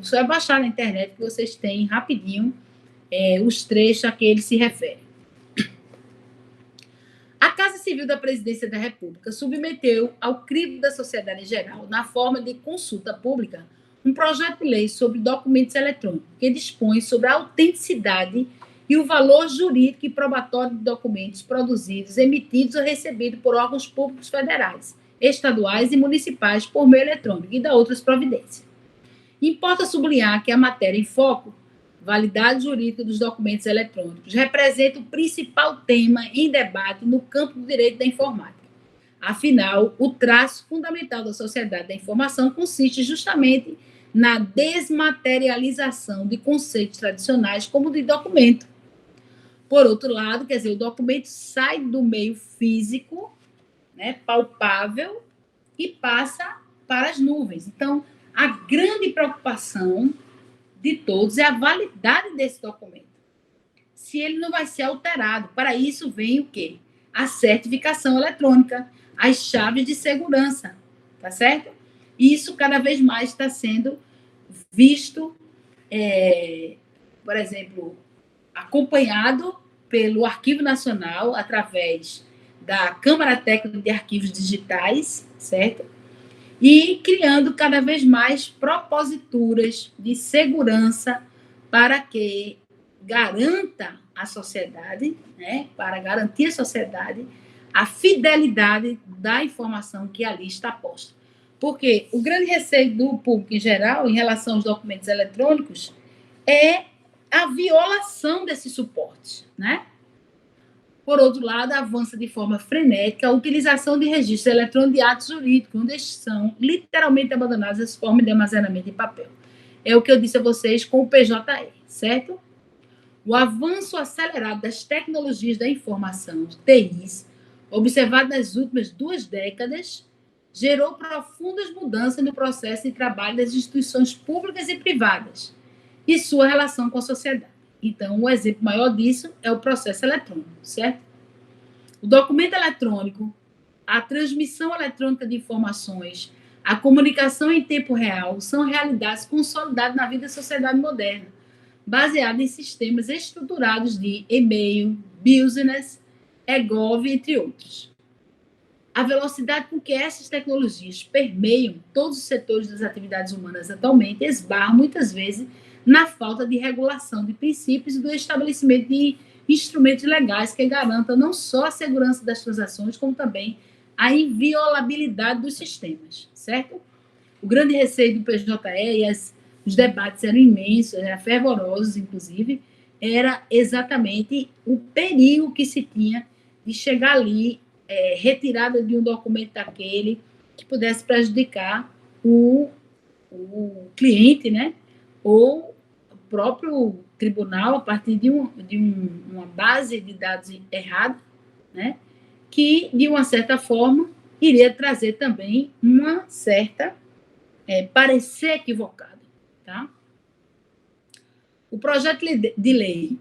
só é baixar na internet que vocês têm rapidinho os trechos a que ele se refere. A Casa Civil da Presidência da República submeteu ao crivo da sociedade em geral, na forma de consulta pública, um projeto de lei sobre documentos eletrônicos, que dispõe sobre a autenticidade e o valor jurídico e probatório de documentos produzidos, emitidos ou recebidos por órgãos públicos federais, estaduais e municipais por meio eletrônico e da outras providências. Importa sublinhar que a matéria em foco, validade jurídica dos documentos eletrônicos, representa o principal tema em debate no campo do direito da informática. Afinal, o traço fundamental da sociedade da informação consiste justamente na desmaterialização de conceitos tradicionais como o de documento. Por outro lado, quer dizer, o documento sai do meio físico, né, palpável, e passa para as nuvens. Então, a grande preocupação de todos é a validade desse documento. Se ele não vai ser alterado. Para isso vem o quê? A certificação eletrônica, as chaves de segurança, tá certo? Isso cada vez mais está sendo visto, por exemplo, acompanhado pelo Arquivo Nacional, através da Câmara Técnica de Arquivos Digitais, certo? E criando cada vez mais proposituras de segurança para que garanta a sociedade, né, para garantir à sociedade a fidelidade da informação que ali está posta. Porque o grande receio do público em geral, em relação aos documentos eletrônicos, é a violação desses suportes, né? Por outro lado, avança de forma frenética a utilização de registros eletrônicos de atos jurídicos, onde são literalmente abandonadas as formas de armazenamento em papel. É o que eu disse a vocês com o PJE, certo? O avanço acelerado das tecnologias da informação, TIs, observado nas últimas 2 décadas, gerou profundas mudanças no processo de trabalho das instituições públicas e privadas e sua relação com a sociedade. Então, o exemplo maior disso é o processo eletrônico, certo? O documento eletrônico, a transmissão eletrônica de informações, a comunicação em tempo real são realidades consolidadas na vida da sociedade moderna, baseadas em sistemas estruturados de e-mail, business, e-gov, entre outros. A velocidade com que essas tecnologias permeiam todos os setores das atividades humanas atualmente esbarra muitas vezes na falta de regulação de princípios e do estabelecimento de instrumentos legais que garantam não só a segurança das transações, como também a inviolabilidade dos sistemas, certo? O grande receio do PJE, e os debates eram imensos, eram fervorosos, inclusive, era exatamente o perigo que se tinha de chegar ali, retirada de um documento daquele, que pudesse prejudicar o cliente, né? Ou próprio tribunal, a partir de uma base de dados errada, né? Que, de uma certa forma, iria trazer também uma certa parecer equivocado, tá? O projeto de lei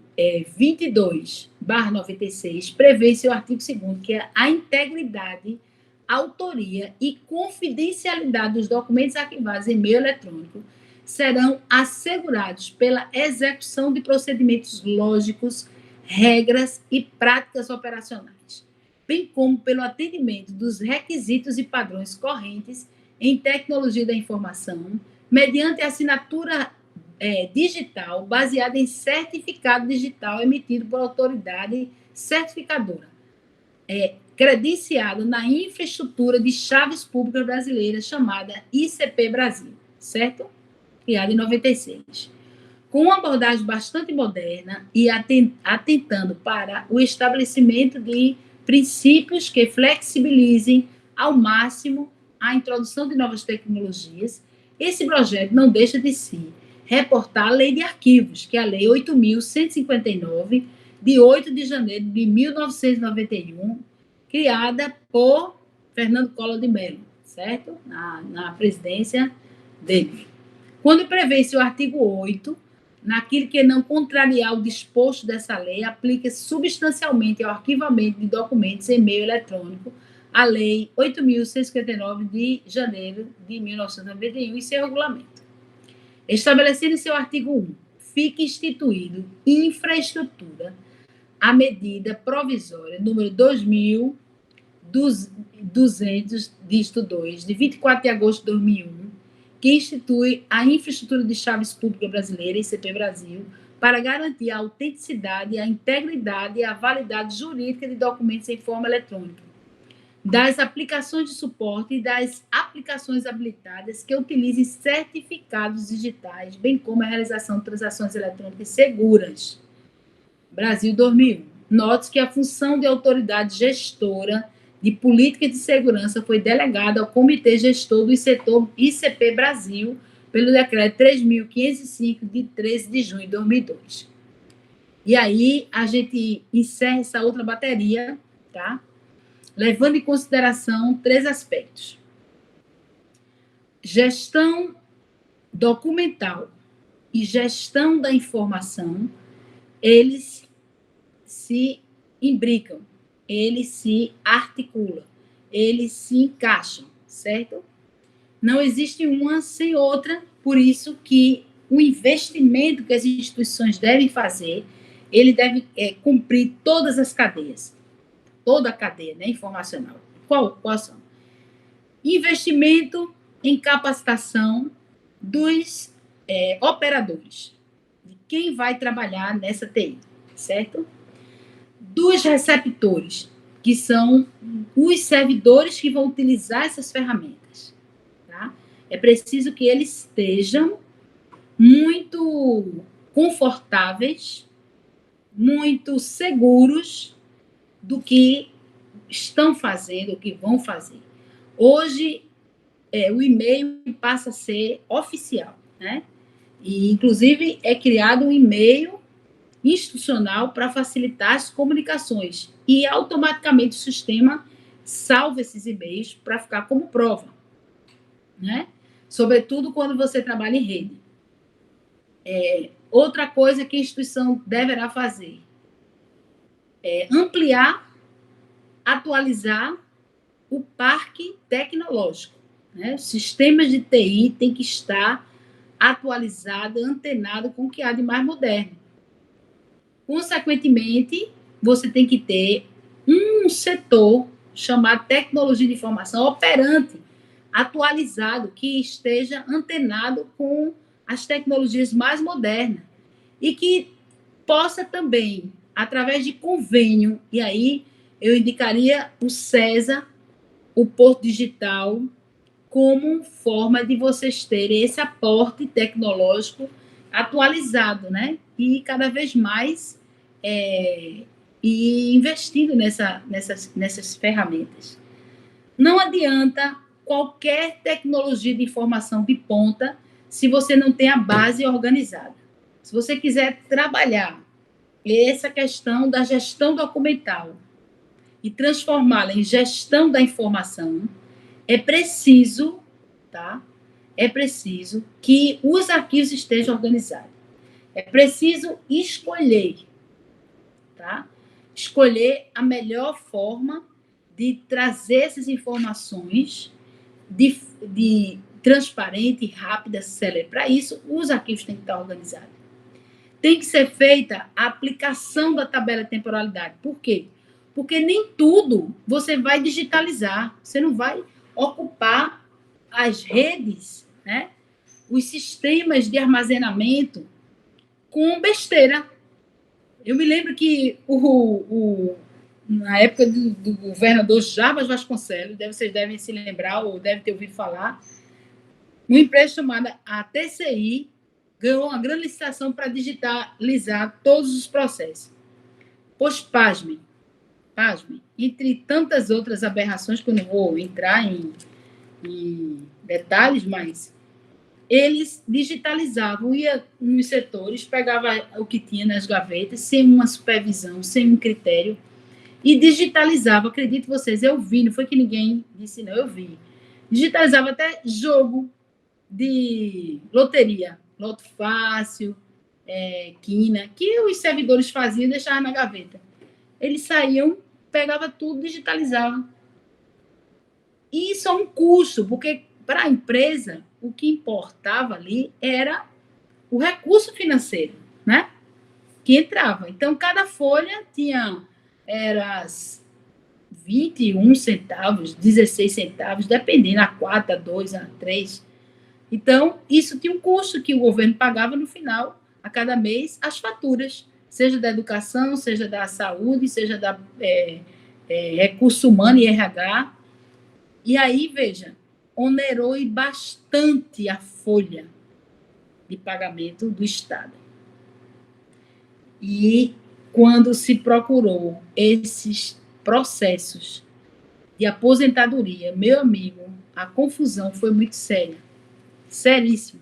22/96 prevê em seu artigo 2º que a integridade, autoria e confidencialidade dos documentos arquivados em meio eletrônico serão assegurados pela execução de procedimentos lógicos, regras e práticas operacionais, bem como pelo atendimento dos requisitos e padrões correntes em tecnologia da informação, mediante assinatura digital baseada em certificado digital emitido por autoridade certificadora, credenciado na infraestrutura de chaves públicas brasileiras chamada ICP Brasil, certo? Criada em 96. Com uma abordagem bastante moderna e atentando para o estabelecimento de princípios que flexibilizem ao máximo a introdução de novas tecnologias, esse projeto não deixa de si reportar a Lei de Arquivos, que é a Lei 8.159, de 8 de janeiro de 1991, criada por Fernando Collor de Mello, certo? Na presidência dele. Quando prevê seu artigo 8, naquilo que não contrariar o disposto dessa lei, aplica-se substancialmente ao arquivamento de documentos em meio eletrônico, a Lei 8.159 de janeiro de 1991 e seu regulamento. Estabelecido em seu artigo 1, fica instituído infraestrutura a medida provisória número 2.200, de 24 de agosto de 2001, que institui a infraestrutura de chaves públicas brasileira, ICP Brasil, para garantir a autenticidade, a integridade e a validade jurídica de documentos em forma eletrônica, das aplicações de suporte e das aplicações habilitadas que utilizem certificados digitais, bem como a realização de transações eletrônicas seguras. Brasil 2001. Note que a função de autoridade gestora de política de segurança foi delegada ao Comitê Gestor do Setor ICP Brasil pelo Decreto 3.505, de 13 de junho de 2002. E aí, a gente encerra essa outra bateria, tá? Levando em consideração 3 aspectos. Gestão documental e gestão da informação, eles se imbricam, eles se articulam, eles se encaixam, certo? Não existe uma sem outra, por isso que o investimento que as instituições devem fazer, ele deve cumprir todas as cadeias, toda a cadeia, né, informacional. Quais são? Investimento em capacitação dos operadores, de quem vai trabalhar nessa TI, certo? Dos receptores, que são os servidores que vão utilizar essas ferramentas, tá? É preciso que eles estejam muito confortáveis, muito seguros do que estão fazendo, o que vão fazer. Hoje, o e-mail passa a ser oficial, né? E, inclusive, é criado um e-mail institucional para facilitar as comunicações e, automaticamente, o sistema salva esses e-mails para ficar como prova, né? Sobretudo quando você trabalha em rede. Outra coisa que a instituição deverá fazer é ampliar, atualizar o parque tecnológico, né? Os sistemas de TI têm que estar atualizado, antenado com o que há de mais moderno. Consequentemente, você tem que ter um setor chamado tecnologia de informação operante, atualizado, que esteja antenado com as tecnologias mais modernas e que possa também, através de convênio, e aí eu indicaria o CESA, o Porto Digital, como forma de vocês terem esse aporte tecnológico atualizado, né? E cada vez mais e investindo nessas ferramentas. Não adianta qualquer tecnologia de informação de ponta se você não tem a base organizada. Se você quiser trabalhar essa questão da gestão documental e transformá-la em gestão da informação, é preciso, tá? É preciso que os arquivos estejam organizados. É preciso escolher, tá? Escolher a melhor forma de trazer essas informações de transparente, rápida, célere. Para isso, os arquivos têm que estar organizados. Tem que ser feita a aplicação da tabela de temporalidade. Por quê? Porque nem tudo você vai digitalizar. Você não vai ocupar as redes, né? Os sistemas de armazenamento com besteira. Eu me lembro que na época do governador Jarbas Vasconcelos, vocês devem se lembrar ou devem ter ouvido falar, uma empresa chamada a TCI ganhou uma grande licitação para digitalizar todos os processos. Pois, pasmem, entre tantas outras aberrações, que eu não vou entrar em detalhes, mas eles digitalizavam, ia nos setores, pegava o que tinha nas gavetas, sem uma supervisão, sem um critério, e digitalizava. Acredito vocês, eu vi, não foi que ninguém disse, não, eu vi. Digitalizava até jogo de loteria, Loto Fácil, Quina, que os servidores faziam e deixavam na gaveta. Eles saíam, pegavam tudo, digitalizavam. E isso é um custo, porque para a empresa, o que importava ali era o recurso financeiro, né? Que entrava. Então, cada folha era 21 centavos, 16 centavos, dependendo, a 4, a 2, a 3. Então, isso tinha um custo que o governo pagava no final, a cada mês, as faturas, seja da educação, seja da saúde, seja da recurso humano e RH. E aí, veja, onerou bastante a folha de pagamento do Estado. E quando se procurou esses processos de aposentadoria, meu amigo, a confusão foi muito séria, seríssima.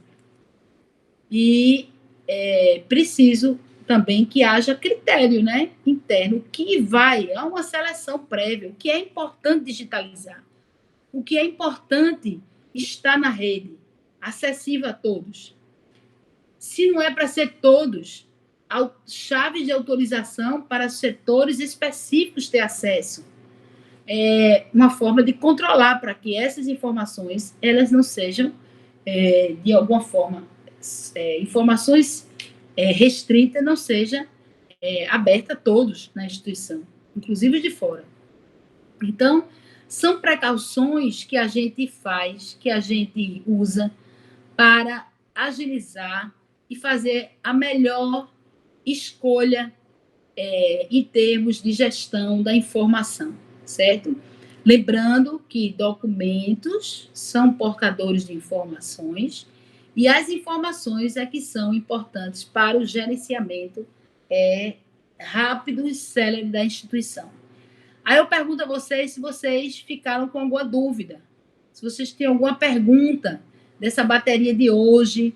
E preciso também que haja critério, né, interno, que vai a uma seleção prévia, o que é importante digitalizar, o que é importante estar na rede, acessível a todos. Se não é para ser todos, chaves de autorização para setores específicos ter acesso. Uma forma de controlar para que essas informações elas não sejam, de alguma forma, informações restritas, não seja aberta a todos na instituição, inclusive de fora. Então, são precauções que a gente faz, que a gente usa para agilizar e fazer a melhor escolha em termos de gestão da informação, certo? Lembrando que documentos são portadores de informações e as informações é que são importantes para o gerenciamento rápido e célere da instituição. Aí eu pergunto a vocês se vocês ficaram com alguma dúvida, se vocês têm alguma pergunta dessa bateria de hoje.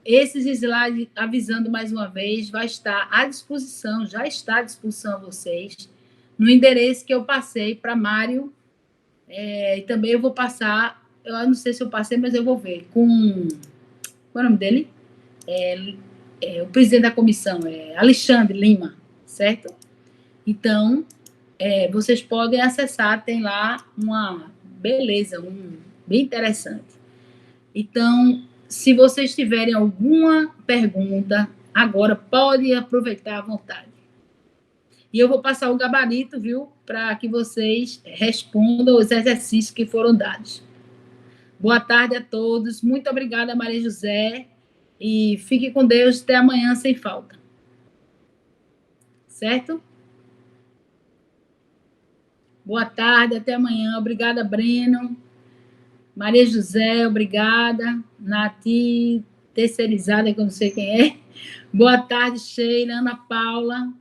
Esses slides, avisando mais uma vez, vai estar à disposição, já está à disposição a vocês, no endereço que eu passei para Mário, e também eu vou passar, eu não sei se eu passei, mas eu vou ver, qual é o nome dele? O presidente da comissão, Alexandre Lima, certo? Então, vocês podem acessar, tem lá uma beleza, bem interessante. Então, se vocês tiverem alguma pergunta, agora pode aproveitar à vontade. E eu vou passar o gabarito, viu, para que vocês respondam os exercícios que foram dados. Boa tarde a todos, muito obrigada, Maria José, e fique com Deus, até amanhã sem falta. Certo? Boa tarde, até amanhã. Obrigada, Breno. Maria José, obrigada. Nati, terceirizada, que eu não sei quem é. Boa tarde, Sheila, Ana Paula.